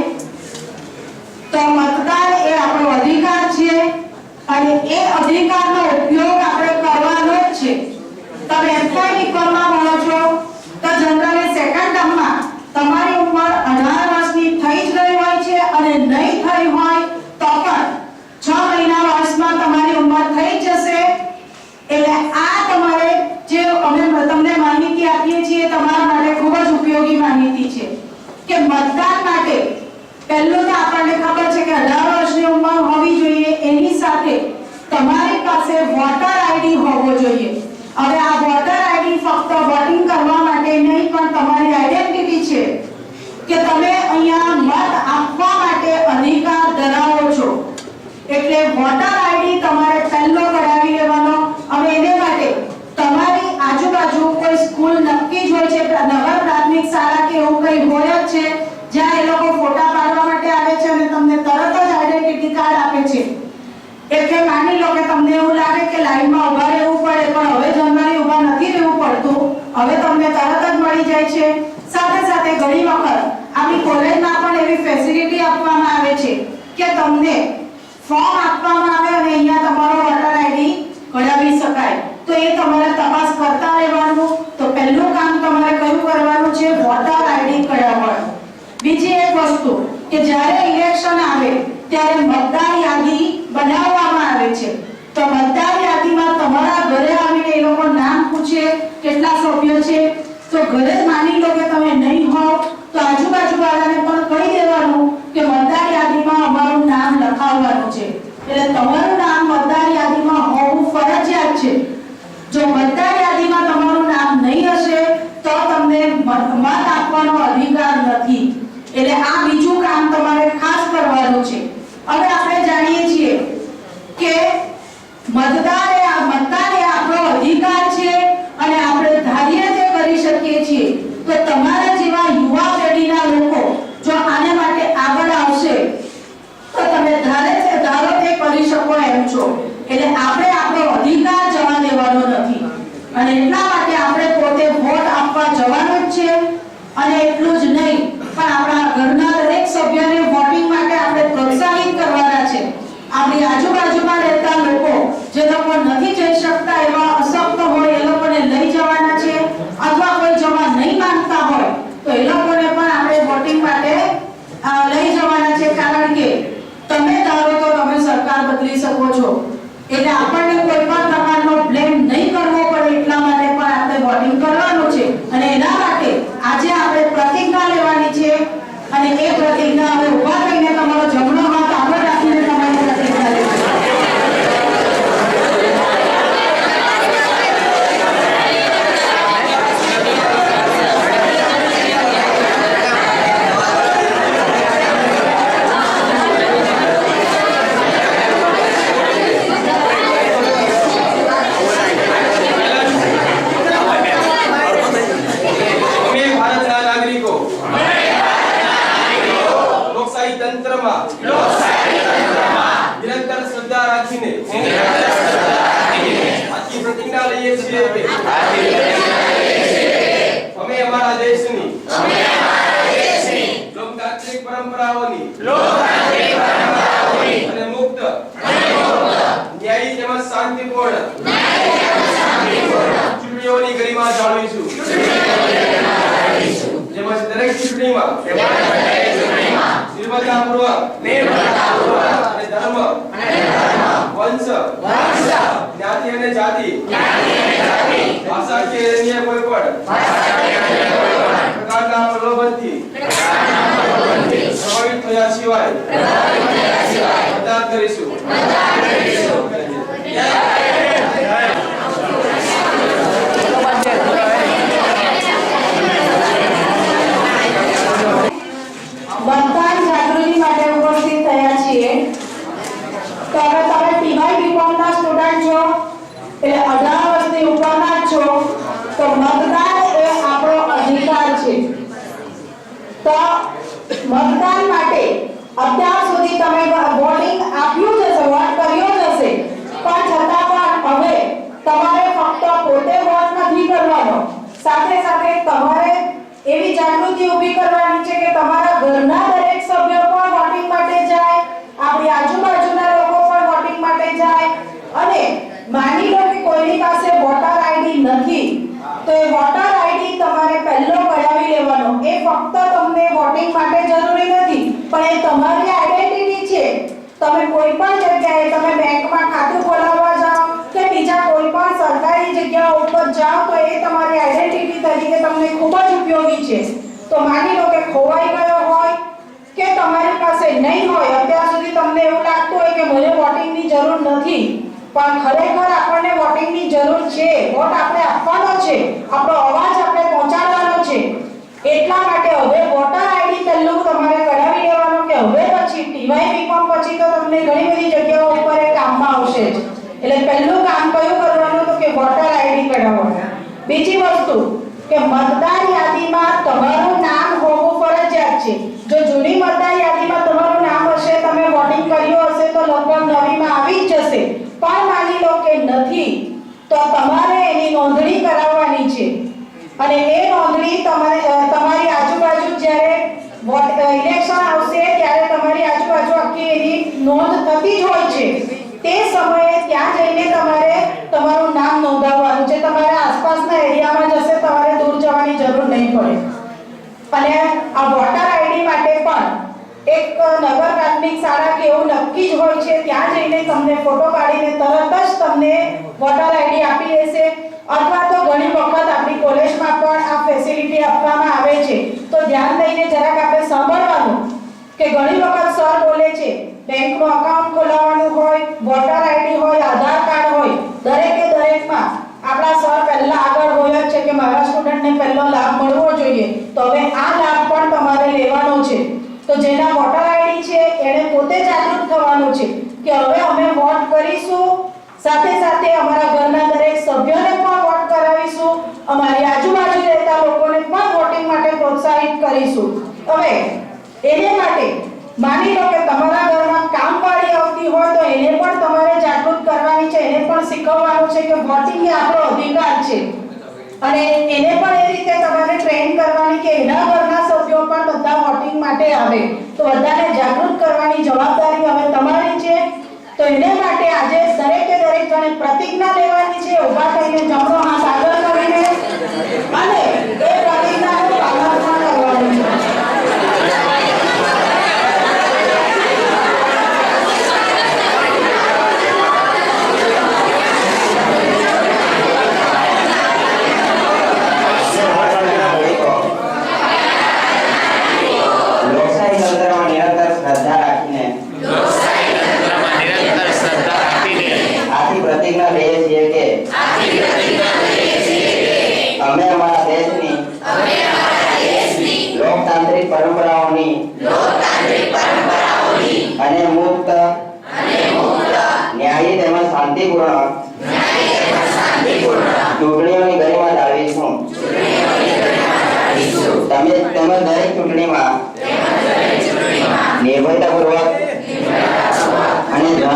S1: તો મતદાન એ આપણો અધિકાર છે અને એ અધિકારનો ઉપયોગ આપણે કરવાનો જ છે. તમે એફવાય બીકોમમાં ભણો છો તો જનરલી સેકન્ડ ટર્મમાં તમારી ઉંમર 18 વર્ષની થઈ જ ગઈ હોય છે અને નહીં થઈ હોય તો પણ 6 મહિના વર્ષમાં તમારી ઉંમર થઈ જશે. એટલે આ તમારે જે અમે તમને માહિતી આપીએ છીએ તમારા માટે ખૂબ જ ઉપયોગી માહિતી છે કે મતદાન માટે પહેલું તો આપણને ખબર છે કે 18 વર્ષની ઉંમર હોવી જોઈએ, એની સાથે તમારી પાસે વોટર આઈડી હોવો જોઈએ. હવે આ વોટર આઈડી ફક્ત વોટિંગ કરવા માટે નહીં પણ તમારી આઈડેન્ટિટી છે કે તમે અહીંયા મત આપવા માટે અધિકાર ધરાવો છો. એટલે વોટર આઈડી તમારે પહેલો કઢાવી લેવાનો. હવે એને માટે તમારી આજુબાજુ કોઈ સ્કૂલ નક્કી જ હોય છે, નગર પ્રાથમિક શાળા કે એવું કંઈ હોય જ છે જ્યાં એ લોકો ફોટા પાડવા માટે આવે છે અને તમને તરત જ આઈડેન્ટિટી કાર્ડ આપે છે. એટલે માની લો કે તમને એવું લાગે કે લાઈનમાં ઊભા રહેવું પડે, પણ હવે જનરલી ઊભા નથી રહેવું પડતું, હવે તમને તરત જ મળી જાય છે. સાથે સાથે ઘણી વખત આપણી કોલેજમાં પણ એવી ફેસિલિટી આપવામાં આવે છે કે તમને ફોર્મ આપવામાં આવે અને અહીંયા તમારો વોટર આઈડી કઢાવી શકાય. તો એ તમારે તપાસ કરતા રહેવાનું. તો પહેલું કામ તમારે કયું કરવાનું છે? વોટર આઈડી કઢાવવાનું. બીજી એક વસ્તુ કે જ્યારે ઇલેક્શન આવે ત્યારે મતદાર યાદી બનાવવામાં આવે છે. તો મતદાર યાદીમાં તમારા ઘરે આવીને એ લોકો નામ પૂછે કેટલા સભ્યો છે. તો ઘરે જ માની લો કે તમે નહીં હોવ તો આજુબાજુ વાળાને પણ કહી દેવાનું કે મતદાર યાદીમાં અમારું નામ લખાવવાનું છે. એટલે તમારું નામ મતદાર યાદીમાં હોવું ફરજિયાત છે. જો મતદાર યાદીમાં તમારું નામ નહીં હશે તો તમને મત આપવાનો અધિકાર નથી. એટલે આ બીજું કામ તમારે ખાસ કરવાનું છે. હવે આપણે જાણીએ છીએ કે મતદાન એ આપણો અધિકાર છે અને આપણે ધારીએ તે કરી શકીએ છીએ. તો તમારા જેવા યુવા પેઢીના લોકો જો આને માટે આગળ આવશે તો તમે ધારો તે કરી શકો એમ છો. એટલે આપણે આપણો અધિકાર જવા દેવાનો નથી અને એટલા માટે આપણે પોતે વોટ આપવા જવાનું જ છે. અને એટલું જ નહીં પણ આપણા ઘરના દરેક સભ્યને વોટિંગ માટે આપણે પ્રોત્સાહિત કરવાના છે. આપણી આજુબાજુમાં રહેતા લોકો જે લોકો નથી જઈ શકતા, એવા અશક્ત હોય, એ લોકોને લઈ જવાના છે. અથવા કોઈ જવા નહીં માંગતા હોય તો એ લોકોને પણ આપણે વોટિંગ માટે લઈ જવાના છે. કારણ કે તમે ધારો તો તમે સરકાર બદલી શકો છો. એટલે આપણને કોઈ પણ પ્રકારનો બ્લેમ નહીં કરવો પડે એટલા માટે પણ આપણે વોટિંગ કરવાનું છે. અને એના માટે આજે આપણે પ્રતિજ્ઞા લેવાની છે અને એ પ્રતિજ્ઞા હવે ઊભા થઈને તમારો જમણો હાથ આગળ રાખીને તમારી પ્રતિજ્ઞા લેવાની.
S3: તંત્રમાં નિરંતર શ્રદ્ધા રાખીને આખી પ્રતિજ્ઞા લઈએ છીએ કે અમે અમારા દેશની લોકતાંત્રિક પરંપરાઓની અને મુક્ત ન્યાયી તેમજ શાંતિપૂર્ણ ચૂંટણીઓની ગરિમા જાળવીશું તેમજ દરેક ચૂંટણીમાં નિર્ભરતાપૂર્વક અને ધર્મ વંશ જ્ઞાતિ અને જાતિ ભાષા કે અન્ય કોઈ પણ પ્રકારના પ્રલોભનથી પ્રભાવિત થયા સિવાય મતદાન કરીશું.
S1: મતદાન જાગૃતિ માટે ઉપસ્થિત થયા છીએ. તો હવે તમે ટીવાય બીકોમ ના સ્ટુડન્ટ છો, એટલે 18 વર્ષની ઉપરના જ છો, તો મતદાન એ આપણો અધિકાર છે. તો મતદાન માટે અત્યાર સુધી તમે વોટિંગ આપ્યું જ હશે, વોટ કર્યો જ હશે, પણ છતાં પણ હવે તમારે ફક્ત પોતે વોટ નથી કરવાનો, સાથે સાથે તમારે એવી જાગૃતિ ઊભી કરવાની છે કે તમારા ઘરના દરેક સભ્યો પણ વોટિંગ માટે જાય, આપણી આજુબાજુના લોકો પણ વોટિંગ માટે જાય. અને માની લો કે કોઈની પાસે વોટર આઈડી નથી, તો એ વોટર આઈડી તમારે પહેલો કઢાવી લેવાનો. એ ફક્ત તમને વોટિંગ માટે જરૂરી નથી, પણ એ તમારી આઈડેન્ટિટી છે. તમે કોઈ પણ જગ્યાએ તમે બેંકમાં ખાતું ખોલાવવા જાઓ કે બીજા કોઈ પણ સરકારી જગ્યાઓ ઉપર જાઓ, તો એ તમારી આઈડેન્ટિટી તરીકે તમને ખૂબ જ ઉપયોગી છે. તો માની લો કે ખોવાઈ ગયો હોય કે તમારી પાસે નહીં હોય, અત્યાર સુધી તમને એવું લાગતું હોય કે મને વોટિંગની જરૂર નથી, પણ ખરેખર આપણને વોટિંગની જરૂર છે. વોટ આપણે આપવાનો છે, આપણો અવાજ આપણે પહોંચાડવાનો છે. એટલા માટે હવે વોટર આઈડી પહેલું તમારે કઢાવી લેવાનો કે હવે પછી ટીવાય બીકોમ પછી તો તમને ઘણી બધી જગ્યાઓ ઉપર એ કામમાં આવશે જ. એટલે પહેલું કામ કયું કરવાનું તો કે વોટર આઈડી કઢાવવાનું. બીજી વસ્તુ કે મતદાર યાદીમાં તમારું નામ હોવું ફરજિયાત છે. જો જૂની મતદાર યાદીમાં તમારું નામ હશે, તમે વોટિંગ કર્યું હશે, તો લગભગ નવીમાં આવી જ જશે. પણ માની લો કે નથી, તો તમારે એની નોંધણી કરાવવાની છે. અને એ નોંધણી તમારી આજુબાજુ જ્યારે ઇલેક્શન આવશે ત્યારે તમારી આજુબાજુ આખી એની નોંધ થતી જ હોય છે. તે સમયે ત્યાં જઈને તમારે તમારું નામ નોંધાવવાનું છે. તમારા આસપાસના એરિયામાં જશે, તમારે દૂર જવાની જરૂર નહીં પડે. અને આ વોટર આઈડી માટે પણ એક નગર પ્રાથમિક શાળા કે એવું નક્કી જ હોય છે, ત્યાં જઈને તમને ફોટો પાડીને તરત જ તમને વોટર આઈડી આપી દેશે. અથવા તો ઘણી વખત આપણી કોલેજમાં પણ આ ફેસિલિટી આપવામાં આવે છે. તો ધ્યાન દઈને જરાક આપણે સાંભળવાનું કે ઘણી વખત સર બોલે છે બેંકનું અકાઉન્ટ ખોલાવવાનું હોય, વોટર આઈડી હોય, આધાર કાર્ડ હોય, દરેકમાં આપણા સર પહેલા આગળ હોય જ છે કે મારા સ્ટુડન્ટને પહેલો લાભ મળવો જોઈએ. તો હવે આ લાભ પણ તમારે લેવાનો છે. તો જેના વોટર આઈડી છે એને પોતે જાગૃત થવાનું છે કે હવે અમે વોટ કરીશું, સાથે સાથે અમારા ઘરના દરેક સભ્યોને પણ વોટ કરાવીશું, અમારી આજુબાજુ રહેતા લોકોને પણ વોટિંગ માટે પ્રોત્સાહિત કરીશું. હવે એને માટે માની લો કે તમારા ઘરમાં કામવાળી આવતી હોય, તો એને પણ તમારે જાગૃત કરવાની છે, એને પણ શીખવવાનું છે કે વોટિંગ એ આપણો અધિકાર છે. અને એને પણ એ રીતે તમારે ટ્રેન કરવાની કે એના ઘરના સભ્યો પણ બધા વોટિંગ માટે આવે. તો બધાને જાગૃત કરવાની જવાબદારી હવે તમારી છે. તો એને માટે આજે દરેકે દરેક જણે પ્રતિજ્ઞા લેવાની છે, ઊભા થઈને જમણો હાથ આગળ કરીને, અને એ પ્રતિજ્ઞાનું પાલન પણ કરવાનું છે.
S8: લોકશાહી તંત્રમાં નિરંતર શ્રદ્ધા રાખીને આથી પ્રતિજ્ઞા લઈએ છીએ કે અમે અમારા દેશની લોકતાંત્રિક પરંપરાઓની અને મુક્ત ન્યાયી તેમજ શાંતિપૂર્ણ ચૂંટણીઓની ગરિમા જાળવીશું. તેમજ દરેક ચૂંટણીમાં નિર્ભયતાપૂર્વક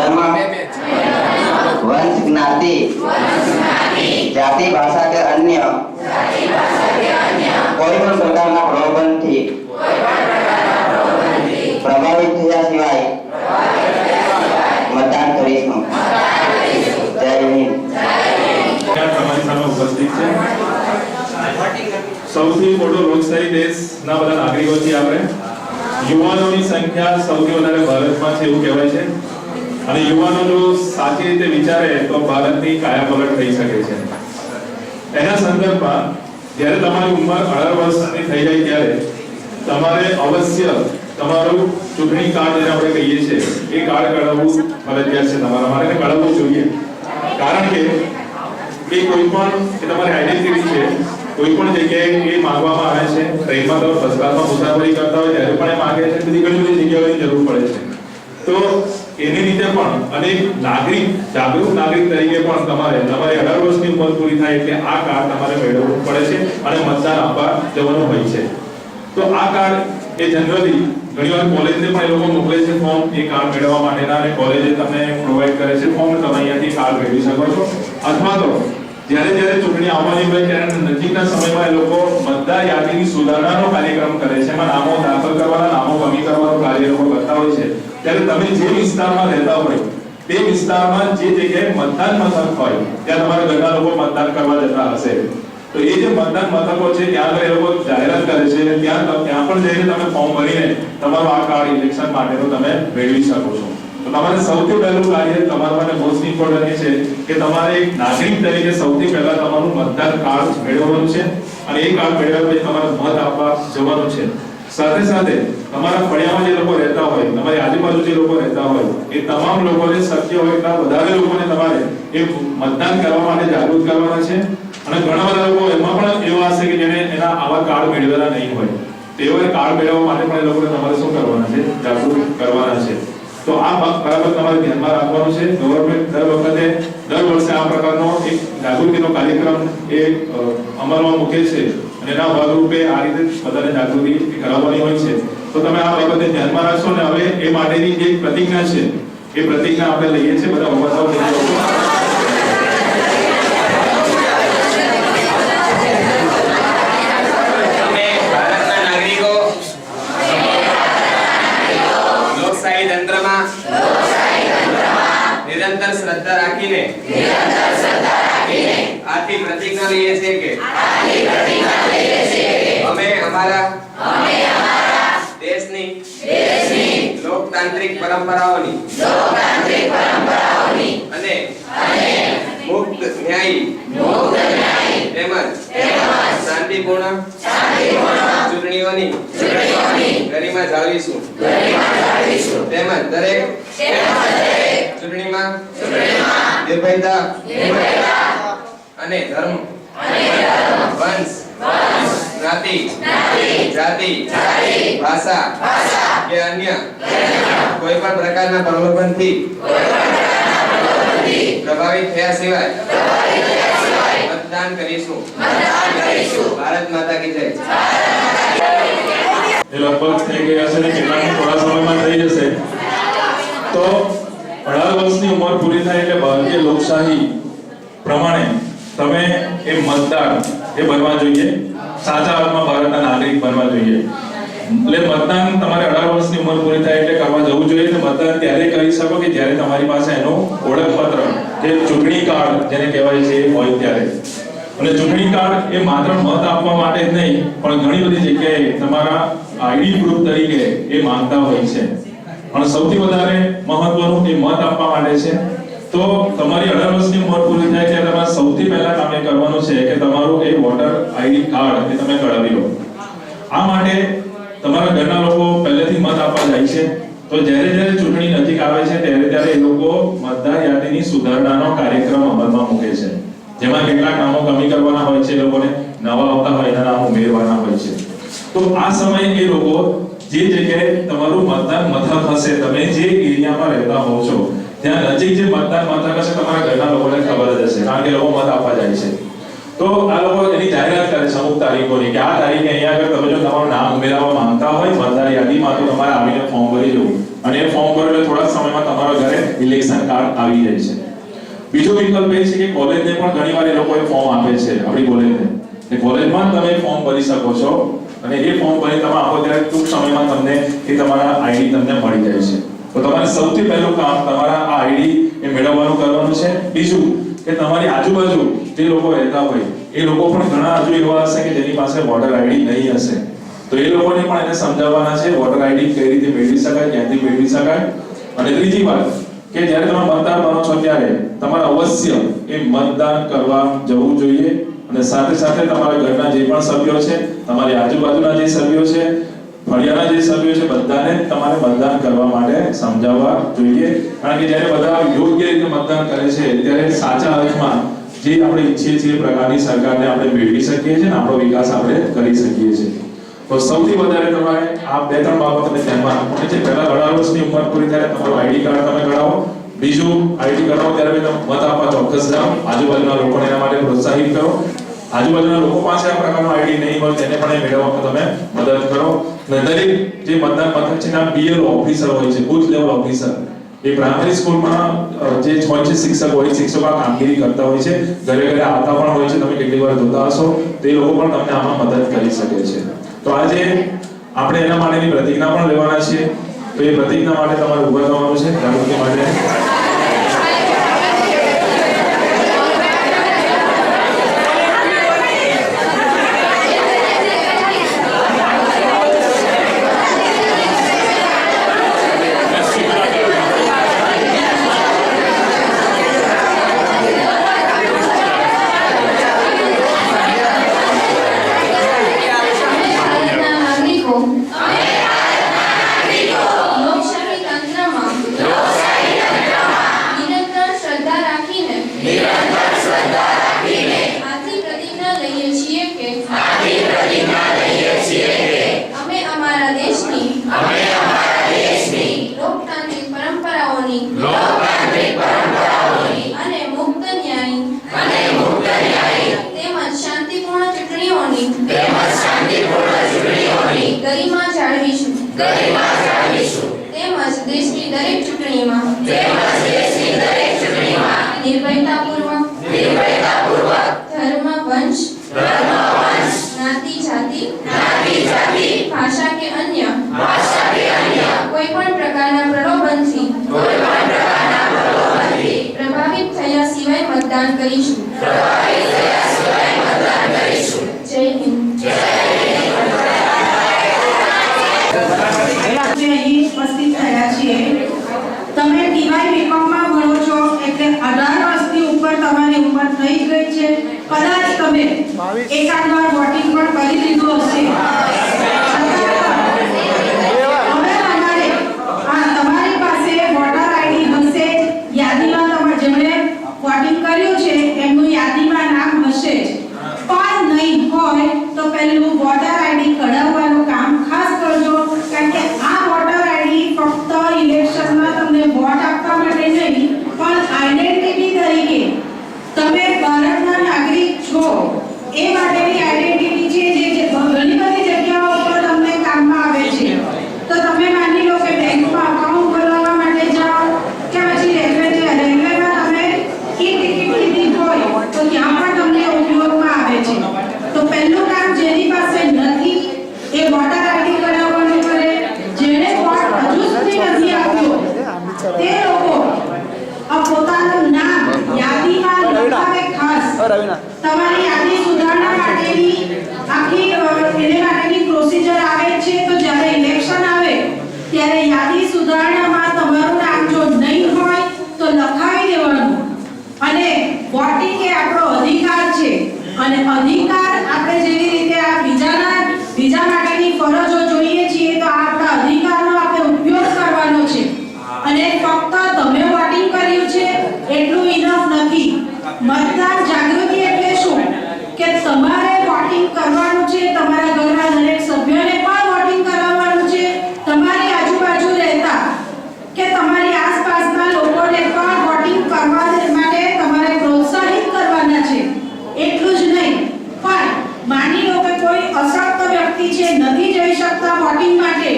S8: धर्म वंश ज्ञाति जाति भाषा के अन्य कोई पण प्रकारना प्रलोभनथी प्रभावित થયા સિવાય મતદાન કરીશું. જય હિન્દ.
S9: તમારી સામે ઉપસ્થિત છે સૌથી મોટો લોકશાહી દેશના બધા નાગરિકો છીએ આપણે. યુવાનોની સંખ્યા સૌથી વધારે ભારતમાં છે એવું કહેવાય છે અને યુવાનો જો સાચી રીતે વિચારે તો ભારતની કાયાપલટ થઈ શકે છે. એના સંદર્ભમાં જ્યારે તમારી ઉંમર 18 વર્ષની થઈ જાય ત્યારે તમારે અવશ્ય તમારું ચૂંટણી કાર્ડ જેને આપણે કહીએ છીએ એ કાર્ડ કઢાવવું ફરજિયાત છે. તમારા માટે કઢાવવું જોઈએ. કારણ કે એ કોઈ પણ તમારી આઈડેન્ટિટી છે. કોઈ પણ જગ્યાએ એ માંગવામાં આવે છે. ટ્રેનમાં તમે ફર્સ્ટ ક્લાસમાં મુસાફરી કરતા હોય ત્યારે પણ એ માંગે છે. બધી ઘણી બધી જગ્યાઓની જરૂર પડે છે. તો એની રીતે પણ અને નાગરિક જાગૃત નાગરિક તરીકે પણ તમારે તમારી 18 વર્ષની ઉંમર પૂરી થાય એટલે આ કાર્ડ તમારે મેળવવું પડે છે અને મતદાન આપવા જવાનું હોય છે. તો આ કાર્ડ એ જનરલી ઘણીવાર કોલેજને પણ એ લોકો મોકલે છે ફોર્મ એ કાર્ડ મેળવવા માટેના અને કોલેજે તમને પ્રોવાઈડ કરે છે ફોર્મ. તમે અહીંયાથી કાર્ડ મેળવી શકો છો. અથવા તો જ્યારે ચૂંટણી આવવાની હોય ત્યારે નજીકના સમયમાં એ લોકો મતદાર યાદીની સુધારણાનો કાર્યક્રમ કરે છે. એમાં નામો દાખલ કરવાના, નામો કમી કરવાનું કાર્ય લોકો કરતા હોય છે. ત્યારે તમે જે વિસ્તારમાં રહેતા હોય તે વિસ્તારમાં જે જગ્યાએ મતદાન મથક હોય ત્યાં તમારા ઘરના લોકો મતદાન કરવા જતા હશે. તો એ જે મતદાન મથકો છે ત્યાં આગળ એ લોકો જાહેરાત કરે છે. ત્યાં પણ જઈને તમે ફોર્મ ભરીને તમારું આ કાર્ડ ઇલેક્શન માટેનું તમે મેળવી શકો છો. તો તમારે સૌથી પહેલું કાર્ય તમારા માટે મોસ્ટ ઇમ્પોર્ટન્ટ છે કે તમારે એક નાગરિક તરીકે સૌથી પહેલા તમારું મતદાન કાર્ડ મેળવવાનું છે અને એ કાર્ડ મેળવ્યા પછી તમારે મત આપવા જવાનું છે. સાથે સાથે તમારા ફળિયામાં જે લોકો રહેતા હોય, તમારી આજુબાજુ જે લોકો રહેતા હોય એ તમામ લોકોને શક્ય હોય એટલા વધારે લોકોને તમારે એ મતદાન કરવા માટે જાગૃત કરવાના છે. અને ઘણા બધા લોકો એમાં પણ એવા હશે કે જેને એના આવા કાર્ડ મેળવેલા નહીં હોય. તેઓએ કાર્ડ મેળવવા માટે પણ એ લોકોને તમારે શું કરવાના છે? જાગૃત કરવાના છે. તો આ બરાબર તમારે ધ્યાનમાં રાખવાનું છે. ગવર્નમેન્ટ દર વર્ષે આ પ્રકારનો એક જાગૃતિનો કાર્યક્રમ એ અમલમાં મૂકે છે અને એના ભાગરૂપે આ રીતે બધાને જાગૃતિ કરાવવાની હોય છે. તો તમે આ બાબતે ધ્યાનમાં રાખશો ને હવે એ માટેની જે પ્રતિજ્ઞા છે એ પ્રતિજ્ઞા આપણે લઈએ છીએ. બધા ઉભા થાઓ.
S5: નિરંતર શ્રદ્ધા રાખીને આથી પ્રતિજ્ઞા લઈએ છીએ કે અમે અમારા દેશની લોકતાંત્રિક પરંપરાઓની અને મુક્ત ન્યાયી તેમજ શાંતિપૂર્ણ ચૂંટણીઓની ગરિમા જાળવીશું. તેમજ દરેક ચૂંટણીમાં નિર્ભયતા અને ધર્મ, વંશ, જ્ઞાતિ, જાતિ, ભાષા કે અન્ય કોઈ પણ પ્રકારના પ્રલોભનથી પ્રભાવિત થયા સિવાય મતદાન કરીશું. ભારત માતા કી જય.
S9: એ લગભગ થઈ ગયા છે ને કેટલાક થોડા સમયમાં થઈ જશે. તો 18 વર્ષની ઉંમર પૂરી થાય એટલે ભારતીય લોકશાહી પ્રમાણે તમે એ મતદાર એ બનવા જોઈએ. સાચા અર્થમાં ભારતના નાગરિક બનવા જોઈએ. એટલે મતદાન તમારે 18 વર્ષની ઉંમર પૂરી થાય એટલે કરવા જવું જોઈએ. તો મતદાન ત્યારે કરી શકો કે જ્યારે તમારી પાસે એનો ઓળખપત્ર કે ચૂંટણી કાર્ડ જેને કહેવાય છે એ હોય ત્યારે. અને ચૂંટણી કાર્ડ એ માત્ર મત આપવા માટે જ નહીં પણ ઘણી બધી જગ્યાએ તમારા આઈડી પ્રૂફ તરીકે એ માંગતા હોય છે. પણ સૌથી વધારે મહત્વનું એ મત આપવા માટે છે. તો તમારી 18 વર્ષની ઉંમર પૂરી થાય ત્યારે તમારે સૌથી પહેલા કામ એ કરવાનું છે કે તમારું એ વોટર આઈડી કાર્ડ એ તમે કઢાવી લો. આ માટે તમારા ઘરના લોકો પહેલેથી મત આપવા જાય છે. તો જ્યારે ચૂંટણી નજીક આવે છે ત્યારે એ લોકો મતદાર યાદીની સુધારણાનો કાર્યક્રમ અમલમાં મૂકે છે. જેમાં કેટલાક નામો કમી કરવાના હોય છે, એ લોકોને નવા આવતા હોય એના નામો ઉમેરવાના હોય છે. તો આ સમયે એ લોકો જે જગ્યાએ તમારું મતદાન મથક હશે, તમે જે એરિયામાં રહેતા હોવ છો ત્યાં નજીક જે મતદાન મથક હશે તમારા ઘરના લોકોને ખબર જ હશે, કારણ કે લોકો મત આપવા જાય છે. તો આ લોકો એની જાહેરાત કરે છે અમુક તારીખોની કે આ તારીખે અહીંયા આગળ તમે જો તમારું નામ ઉમેરવા માંગતા હોય મતદાર યાદીમાં તો તમારે આવીને ફોર્મ ભરી જવું અને એ ફોર્મ ભરેલો થોડા સમયમાં તમારા તમારા ઘરે ઇલેક્શન કાર્ડ આવી જાય છે. બીજો વિકલ્પ એ છે કે કોલેજને પણ ઘણીવાર એ લોકો ફોર્મ આપે છે આપણી કોલેજને. એ કોલેજમાં તમે ફોર્મ ભરી શકો છો અને એ ફોર્મ ભરી તમે આપો ત્યારે ટૂંક સમયમાં તમને એ તમારા આઈડી તમને મળી જાય છે. તો તમારે સૌથી પહેલું કામ તમારા આ આઈડી એ મેળવવાનું કરવાનું છે. બીજું કે તમારી આજુબાજુ જે લોકો રહેતા હોય એ લોકો પણ ઘણા હજુ એવા હશે કે જેની પાસે વોટર આઈડી નહીં હશે. તો એ લોકોને પણ એને સમજાવવાના છે વોટર આઈડી કઈ રીતે મેળવી શકાય, ક્યાંથી મેળવી શકાય. અને ત્રીજી વાત કે જ્યારે તમે મતદાન કરો છો ત્યારે તમારે અવશ્ય એ મતદાન કરવા જવું જોઈએ. અને સાથે સાથે તમારા ઘરના જે પણ સભ્યો છે, તમારી આજુબાજુના જે સભ્યો છે, ફળિયાના જે સભ્યો છે, બધાને તમારે મતદાન કરવા માટે સમજાવવા જોઈએ. કારણ કે જ્યારે બધા યોગ્ય રીતે મતદાન કરે છે ત્યારે સાચા અર્થમાં જે આપણે ઈચ્છીએ છીએ એ પ્રકારની સરકારને આપણે મેળવી શકીએ છીએ અને આપણો વિકાસ આપણે કરી શકીએ છીએ. તો સૌથી વધારે તમારે આ બે ત્રણ બાબતોને ધ્યાનમાં રાખવાની છે. પહેલા 18 વર્ષની ઉંમર પૂરી થાય તમારું આઈડી કાર્ડ તમે કઢાવો. બીજું આઈડી કઢાવો ત્યારે તમે મત આપવા ચોક્કસ જાઓ. આજુબાજુના લોકોને એના માટે પ્રોત્સાહિત કરો. આજુબાજુના લોકો પાસે આ પ્રકારનો આઈડી નહીં હોય તેને પણ મેળવવામાં તમે મદદ કરો. અને દરેક જે મતદાન મથક છે ના બીએલ ઓફિસર હોય છે, બૂથ લેવલ ઓફિસર. એ પ્રાઇમરી સ્કૂલમાં જે હોય છે શિક્ષક હોય, શિક્ષકો આ કામગીરી કરતા હોય છે, ઘરે ઘરે આવતા પણ હોય છે. તમે કેટલી વાર જોતા હશો તે લોકો પણ તમને આમાં મદદ કરી શકે છે. તો આજે આપણે એના માટેની પ્રતિજ્ઞા પણ લેવાના છીએ. તો એ પ્રતિજ્ઞા માટે તમારે ઊભા થવાનું છે જાગૃતિ માટે.
S4: લોકશાહી તંત્રમાં નિરંતર શ્રદ્ધા રાખીને આથી પ્રતિજ્ઞા લઈએ છીએ કે અમે અમારા દેશની લોકતાંત્રિક પરંપરાઓની અને મુક્ત ન્યાયી તેમજ શાંતિપૂર્ણ ચૂંટણીઓની ગરિમા જાળવીશું. તેમજ દેશની દરેક ચૂંટણીમાં નિર્ભયતાપૂર્વક ધર્મ, વંશ, જ્ઞાતિ, જાતિ, ભાષા કે અન્ય કોઈ પણ પ્રકારના પ્રલોભનથી પ્રભાવિત થયા સિવાય મતદાન કરીશું. જય હિન્દ.
S1: અહીં ઉપસ્થિત થયા છીએ. તમે ટીવાય બીકોમમાં ભણો છો એટલે 18 વર્ષથી ઉપર તમારી ઉંમર થઈ ગઈ છે. કદાચ તમે એકાદ વાર વોટિંગ પણ કરી દીધું હશે. હવે તમારી પાસે વોટર આઈડી હશે. યાદીમાં તમારે જેમણે વોટિંગ કર્યું છે એમનું યાદીમાં નામ હશે જ. પણ નહીં હોય તો પહેલું વોટર આઈડી કઢાવવાનું કામ ખાસ કરજો. કારણ કે આ વોટર આઈડી ફક્ત ઇલેક્શનમાં તમને વોટ આપવા માટે નહીં પણ આઈડેન્ટિટી તરીકે તમે ભારતના નાગરિક છો એ માટેની આઈડેન્ટિટી છે જે ઘણી બધી જગ્યાઓ પર તમને કામમાં આવે છે. તો તમે માની લો કે બેંકમાં અકાઉન્ટ ખોલાવવા માટે જાઓ કે પછી રેલવેમાં તમે ટિકિટ લીધી હોય તો ત્યાં પણ તમને ઉપયોગમાં આવે છે. તો પહેલું કામ જેની પાસે નથી એ વોટર આઈડી કઢાવવાનું કરે. જેણે વોટ હજુ સુધી નથી આપ્યો તે લોકો પોતાનું નામ યાદીમાં લખાવે. ખાસ તમારી યાદી સુધારણા માટેની આખી એને માટેની પ્રોસિજર આવે છે. તો જ્યારે ઇલેક્શન આવે ત્યારે યાદી સુધારણામાં તમારું નામ જો નહીં હોય તો લખાવી દેવાનું. અને વોટિંગ એ આપણો અધિકાર છે અને અધિકાર આપણે જેવી રીતે આ બીજા માટેની ફરજો જોઈએ છીએ તો આ આપણા અધિકારનો આપણે ઉપયોગ કરવાનો છે. અને ફક્ત તમે વોટિંગ કર્યું છે એટલું ઇનફ નથી. મતદાર જાગૃતિ એટલે શું કે તમારે વોટિંગ કરવાનું છે. તમારા ઘરના દરેક સભ્યોને પણ વોટિંગ કરાવવાનું છે. તમારી આજુબાજુ રહેતા કે તમારી આસપાસના લોકોને પણ વોટિંગ કરવા માટે તમારે પ્રોત્સાહિત કરવાના છે. એટલું જ નહીં પણ માની લો કે કોઈ અશક્ત વ્યક્તિ છે, નથી જઈ શકતા વોટિંગ માટે,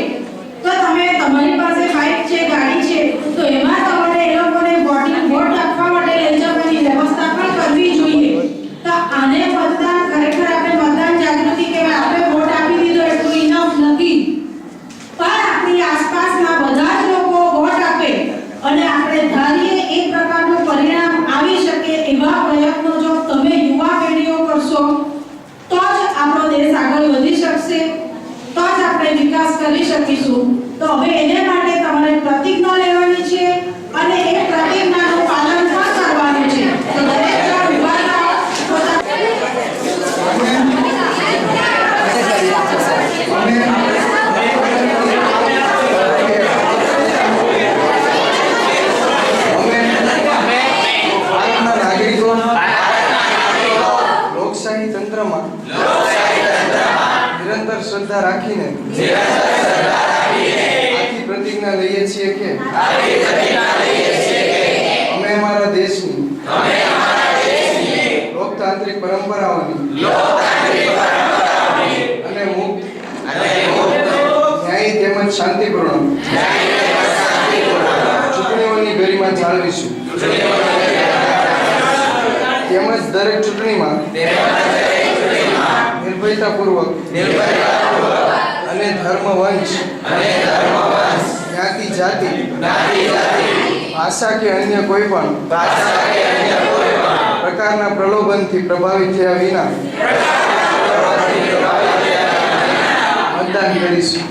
S1: તો તમે તમારી પાસે બાઇક છે, ગાડી છે છે તો એમાં તમારે એ લોકોને વોટ આપવા માટે લઈ જવાની વ્યવસ્થા પણ કરવી જોઈએ. તો આને મતદાન ખરેખર આપણે મતદાન જાગૃતિ કહેવાય. આપણે વોટ આપી દીધો એટલું ઇનફ નથી, પણ આપણી આસપાસના બધા જ લોકો વોટ આપે અને આપણે ધારીએ એક પ્રકારનું પરિણામ આવી શકે એવા પ્રયત્નો જો તમે યુવા પેઢીઓ કરશો તો જ આપણો દેશ આગળ વધી શકશે, તો જ આપણે વિકાસ કરી શકીશું. તો હવે એને માટે તમારે પ્રતિજ્ઞા લેવાની છે અને એ પ્રતિજ્ઞાનું પાલન પણ કરવાનું છે. તો દરેક જણ ઊભા થાઓ.
S6: ભારતના નાગરિકો લોકશાહી તંત્રમાં નિરંતર શ્રદ્ધા રાખીને આથી પ્રતિજ્ઞા લઈએ છીએ કે અમે અમારા દેશની લોકતાંત્રિક પરંપરાઓની અને મુક્ત ન્યાયી તેમજ શાંતિપૂર્ણ ચૂંટણીઓની ગરિમા જાળવીશું તેમજ દરેક ચૂંટણીમાં નિર્ભયતાપૂર્વક અને ધર્મવંશ જ્ઞાતિ જાતિ ભાષા કે અન્ય કોઈ પણ પ્રકારના પ્રલોભનથી પ્રભાવિત થયા વિના મતદાન કરીશું.